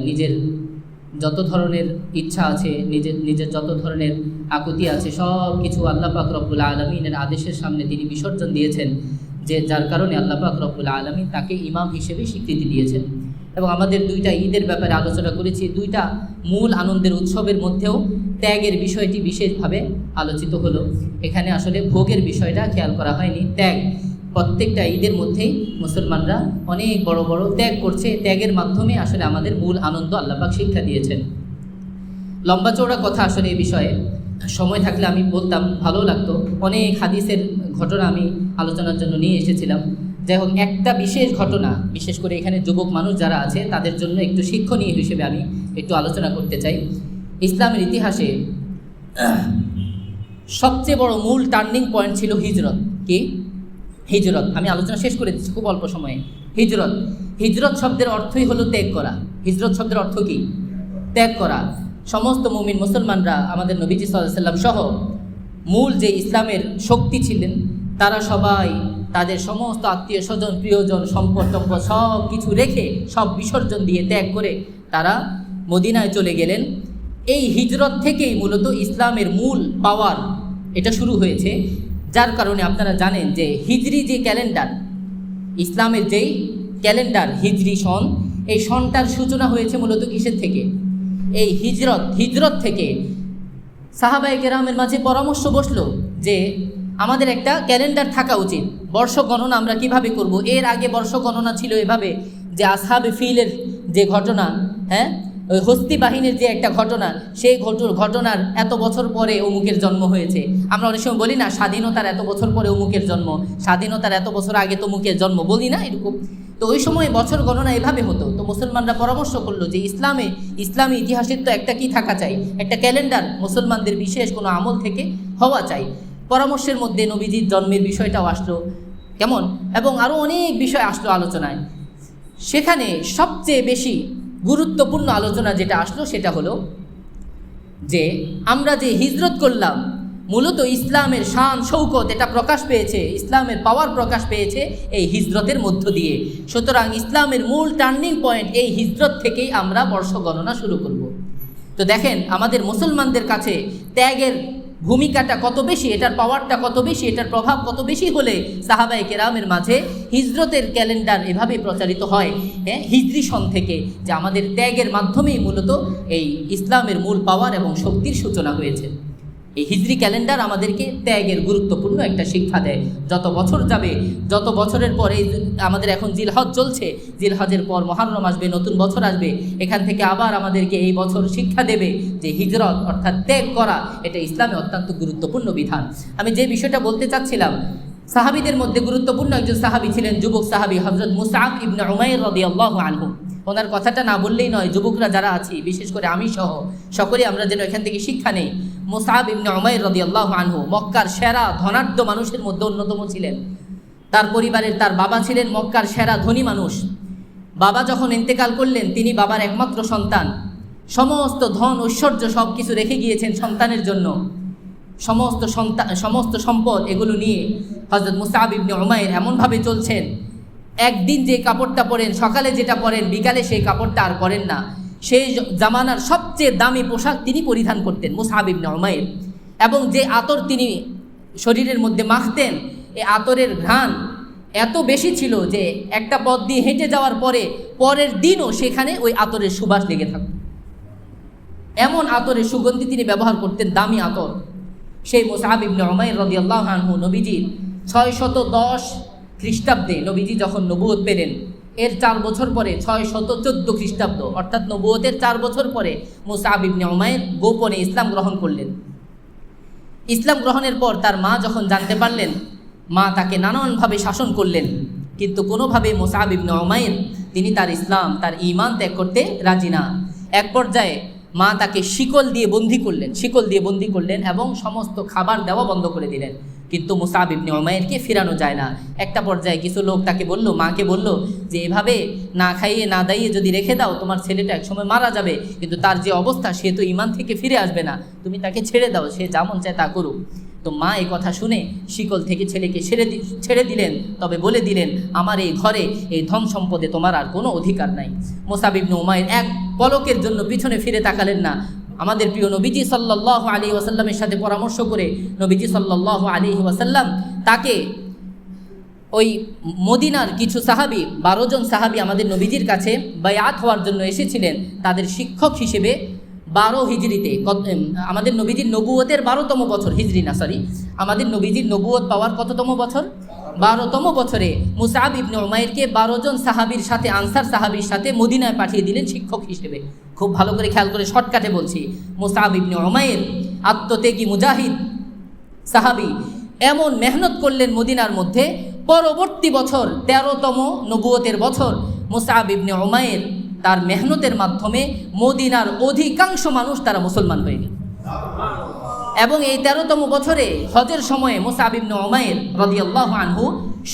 নিজের যত ধরনের ইচ্ছা আছে, নিজের যত ধরনের আকুতি আছে, সব কিছু আল্লাহ পাক রব্বুল আলামিনের আদেশের সামনে তিনি বিসর্জন দিয়েছেন, যে যার কারণে আল্লাহ পাক রব্বুল আলামিন তাকে ইমাম হিসেবে স্বীকৃতি দিয়েছেন। এবং আমাদের 2টা ঈদের ব্যাপারে আলোচনা করেছি। 2টা মূল আনন্দের উৎসবের মধ্যেও ত্যাগের বিষয়টি বিশেষভাবে আলোচিত হলো। এখানে আসলে ভোগের বিষয়টা খেয়াল করা হয়নি। ত্যাগ, প্রত্যেকটা ঈদের মধ্যেই মুসলমানরা অনেক বড় বড় ত্যাগ করছে। ত্যাগের মাধ্যমে আসলে আমাদের মূল আনন্দ আল্লাহ পাক শিক্ষা দিয়েছেন। লম্বা চওড়া কথা আসলে এই বিষয়ে সময় থাকলে আমি বলতাম, ভালো লাগতো। অনেক হাদিসের ঘটনা আমি আলোচনার জন্য নিয়ে এসেছিলাম। যাই হোক, একটা বিশেষ ঘটনা, বিশেষ করে এখানে যুবক মানুষ যারা আছে তাদের জন্য একটু শিক্ষণীয় হিসেবে আমি একটু আলোচনা করতে চাই। ইসলামের ইতিহাসে সবচেয়ে বড় মূল টার্নিং পয়েন্ট ছিল হিজরত। কি? হিজরত। আমি আলোচনা শেষ করে দিচ্ছি খুব অল্প সময়ে। হিজরত, হিজরত শব্দের অর্থই হলো ত্যাগ করা। হিজরত শব্দের অর্থ কি? ত্যাগ করা। সমস্ত মুমিন মুসলমানরা, আমাদের নবীজি সাল্লাল্লাহু আলাইহি ওয়াসাল্লাম সহ মূল যে ইসলামের শক্তি ছিলেন, তারা সবাই তাদের সমস্ত আত্মীয় স্বজন, প্রিয়জন, সম্পদ টম্পদ সব কিছু রেখে, সব বিসর্জন দিয়ে ত্যাগ করে তারা মদিনায় চলে গেলেন। এই হিজরত থেকেই মূলত ইসলামের মূল পাওয়ার এটা শুরু হয়েছে। যার কারণে আপনারা জানেন যে হিজরি যে ক্যালেন্ডার, ইসলামের যেই ক্যালেন্ডার হিজরি সন, এই সনটার সূচনা হয়েছে মূলত কিসের থেকে? এই হিজরত থেকে। সাহাবায়ে কেরামের মাঝে পরামর্শ বসলো যে আমাদের একটা ক্যালেন্ডার থাকা উচিত। বর্ষ গণনা আমরা কিভাবে করব? এর আগে বর্ষ গণনা ছিল এভাবে যে আসহাবে ফিলের যে ঘটনা, ওই হস্তি বাহিনীর যে একটা ঘটনা, সেই ঘটনার এত বছর পরে অমুকের জন্ম হয়েছে। আমরা অনেক সময় বলি না, স্বাধীনতার এত বছর পরে অমুকের জন্ম, স্বাধীনতার এত বছর আগে তমুকের জন্ম, বলি না এরকম? তো ওই সময় বছর গণনা এভাবে হতো। তো মুসলমানরা পরামর্শ করলো যে ইসলামী ইতিহাসের তো একটা কি থাকা চাই, একটা ক্যালেন্ডার মুসলমানদের বিশেষ কোনো আমল থেকে হওয়া চাই। পরামর্শের মধ্যে নবীজির জন্মের বিষয়টাও আসলো কেমন, এবং আরও অনেক বিষয় আসলো আলোচনায়। সেখানে সবচেয়ে বেশি গুরুত্বপূর্ণ আলোচনা যেটা আসলো সেটা হলো যে আমরা যে হিজরত করলাম, মূলত ইসলামের শান শৌকত এটা প্রকাশ পেয়েছে, ইসলামের পাওয়ার প্রকাশ পেয়েছে এই হিজরতের মধ্য দিয়ে। সুতরাং ইসলামের মূল টার্নিং পয়েন্ট এই হিজরত থেকেই আমরা বর্ষ গণনা শুরু করব। তো দেখেন আমাদের মুসলমানদের কাছে ত্যাগের ভূমিকাটা কত বেশি, এটার পাওয়ারটা কত বেশি, এটার প্রভাব কত বেশি হলে সাহাবায়ে কেরামের মাঝে হিজরতের ক্যালেন্ডার এভাবে প্রচারিত হয়, হিজরি সন থেকে, যে আমাদের ত্যাগের মাধ্যমেই মূলত এই ইসলামের মূল পাওয়ার এবং শক্তির সূচনা হয়েছে। এই হিজরি ক্যালেন্ডার আমাদেরকে ত্যাগের গুরুত্বপূর্ণ একটা শিক্ষা দেয়। যত বছর যাবে, যত বছরের পরে আমাদের এখন জিলহজ চলছে, জিলহজের পর মুহররম আসবে, নতুন বছর আসবে, এখান থেকে আবার আমাদেরকে এই বছর শিক্ষা দেবে যে হিজরত অর্থাৎ ত্যাগ করা এটা ইসলামে অত্যন্ত গুরুত্বপূর্ণ বিধান। আমি যে বিষয়টা বলতে চাচ্ছিলাম, সাহাবীদের মধ্যে গুরুত্বপূর্ণ একজন সাহাবী ছিলেন যুবক সাহাবী হযরত মুসআব ইবনে উমাইর রাদিয়াল্লাহু আনহু। ওনার কথাটা না বললেই নয়, যুবকরা যারা আছি, বিশেষ করে আমি সহ সকলেই আমরা যেন এখান থেকে শিক্ষা নেই। মুসআব ইবনে উমাইর রাদিয়াল্লাহু আনহু মক্কার সেরা ধনাঢ্য মানুষের মধ্যে অন্যতম ছিলেন। তার পরিবারের তার বাবা ছিলেন মক্কার সেরা ধনী মানুষ। বাবা যখন ইন্তেকাল করলেন, তিনি বাবার একমাত্র সন্তান, সমস্ত ধন ঐশ্বর্য সব কিছু রেখে গিয়েছেন সন্তানের জন্য। সমস্ত সম্পদ এগুলো নিয়ে হযরত মুসআব ইবনে উমাইর এমনভাবে চলছেন, একদিন যে কাপড়টা পরেন, সকালে যেটা পরেন, বিকালে সেই কাপড়টা আর পরেন না। সেই জামানার সবচেয়ে দামি পোশাক তিনি পরিধান করতেন মুসআব ইবনে উমাইর, এবং যে আতর তিনি শরীরের মধ্যে মাখতেন, এই আতরের ঘ্রাণ এত বেশি ছিল যে একটা পথ দিয়ে হেঁটে যাওয়ার পরে পরের দিনও সেখানে ওই আতরের সুবাস লেগে থাকত। এমন আতরের সুগন্ধি তিনি ব্যবহার করতেন, দামি আতর। সেই মুসআব ইবনে উমাইর রাদিয়াল্লাহু আনহু নবীজির 610 খ্রিস্টাব্দে নবীজি যখন নবুয়ত পেলেন, এর 4 বছর পরে 614 খ্রিস্টাব্দ অর্থাৎ নবুয়তের 4 বছর পরে মুসআব ইবনে উমাইর গোপনে ইসলাম গ্রহণ করলেন। ইসলাম গ্রহণের পর তার মা যখন জানতে পারলেন, মা তাকে নানানভাবে শাসন করলেন, কিন্তু কোনোভাবে মুসআব ইবনে উমাইর তিনি তার ইসলাম, তার ঈমান ত্যাগ করতে রাজি না। এক পর্যায়ে মা তাকে শিকল দিয়ে বন্দি করলেন এবং সমস্ত খাবার দেওয়া বন্ধ করে দিলেন, কিন্তু মুসআব ইবনে উমাইরকে ফিরানো যায় না। একটা পর্যায়ে কিছু লোক তাকে বলল, মাকে বলল যে এভাবে না খাইয়ে না দাইয়ে যদি রেখে দাও, তোমার ছেলেটা একসময় মারা যাবে, কিন্তু তার যে অবস্থা, সে তো ঈমান থেকে ফিরে আসবে না, তুমি তাকে ছেড়ে দাও, সে যেমন চায় তা করুক। তো মা এই কথা শুনে শিকল থেকে ছেলেকে ছেড়ে দিলেন, তবে বলে দিলেন, আমার এই ঘরে এই ধন সম্পদে তোমার আর কোনো অধিকার নাই। মুসআব ইবনে উমাইর এক পলকের জন্য পিছনে ফিরে তাকালেন না। আমাদের প্রিয় নবীজি সাল্লাল্লাহু আলাইহি ওয়াসাল্লামের সাথে পরামর্শ করে নবীজি সাল্লাল্লাহু আলাইহি ওয়াসাল্লাম তাকে ওই মদিনার কিছু সাহাবী, 12 জন সাহাবী আমাদের নবীজির কাছে বায়াত হওয়ার জন্য এসেছিলেন, তাদের শিক্ষক হিসেবে 12 হিজরিতে, আমাদের নবীজির নবুয়তের 12তম বছর, হিজরি না সরি, আমাদের নবীজির নবুয়ত পাওয়ার কততম বছর? 12তম বছরে মুসআব ইবনে উমাইরকে 12 জন সাহাবীর সাথে, আনসার সাহাবীর সাথে মদিনায় পাঠিয়ে দিলেন শিক্ষক হিসেবে। খুব ভালো করে খেয়াল করে শর্টকাটে বলছি, মুসআব ইবনে উমাইর আত্মত্যাগী মুজাহিদ সাহাবী, এমন মেহনত করলেন মদিনার মধ্যে। পরবর্তী বছর 13তম নবুয়তের বছর মুসআব ইবনে উমাইর তার মেহনতের মাধ্যমে মদিনার অধিকাংশ মানুষ তারা মুসলমান হয়ে গেল। এবং এই 13তম বছরে হজের সময়ে মুসআব ইবনে উমাইর রাদিয়াল্লাহু আনহু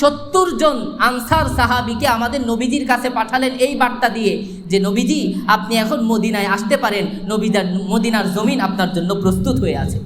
70 জন আনসার সাহাবীকে আমাদের নবীজির কাছে পাঠালেন এই বার্তা দিয়ে যে নবীজি, আপনি এখন মদিনায় আসতে পারেন, মদিনার জমিন আপনার জন্য প্রস্তুত হয়ে আছে।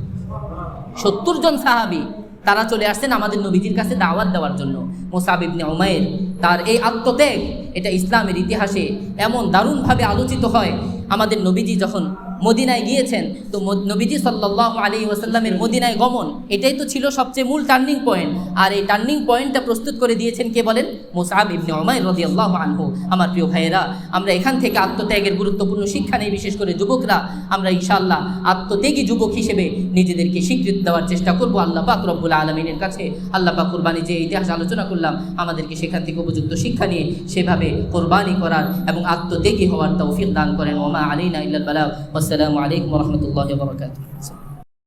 70 জন সাহাবী তারা চলে আসছেন আমাদের নবীজির কাছে দাওয়াত দেওয়ার জন্য। মুসআব ইবনে উমাইর তার এই আত্মত্যাগ, এটা ইসলামের ইতিহাসে এমন দারুণভাবে আলোচিত হয়। আমাদের নবীজি যখন মদিনায় গিয়েছেন, তো নবীজি সাল্লাল্লাহু আলাইহি ওয়াসাল্লামের মদিনায় গমন, এটাই তো ছিল সবচেয়ে মূল টার্নিং পয়েন্ট। আর এই টার্নিং পয়েন্টটা প্রস্তুত করে দিয়েছেন কে বলেন? মুসআব ইবনে উমাইর রাদিয়াল্লাহু আনহু। আমার প্রিয় ভাইয়েরা, আমরা এখান থেকে আত্মত্যাগের গুরুত্বপূর্ণ শিক্ষা নেই, বিশেষ করে যুবকরা। আমরা ইনশাআল্লাহ আত্মত্যাগী যুবক হিসেবে নিজেদেরকে স্বীকৃতি দেওয়ার চেষ্টা করব আল্লাহ পাক রব্বুল আলামিনের কাছে। আল্লাহ পাক কুরবানি যে ইতিহাস আলোচনা করলাম, আমাদেরকে সেখান থেকে উপযুক্ত শিক্ষা নিয়ে সেভাবে কোরবানি করার এবং আত্মত্যাগী হওয়ার তৌফিক দান করেন। ওমা আলাইনা ইল্লাল বালাগ। আসসালামু আলাইকুম ওয়া রাহমাতুল্লাহি ওয়া বারাকাতুহু।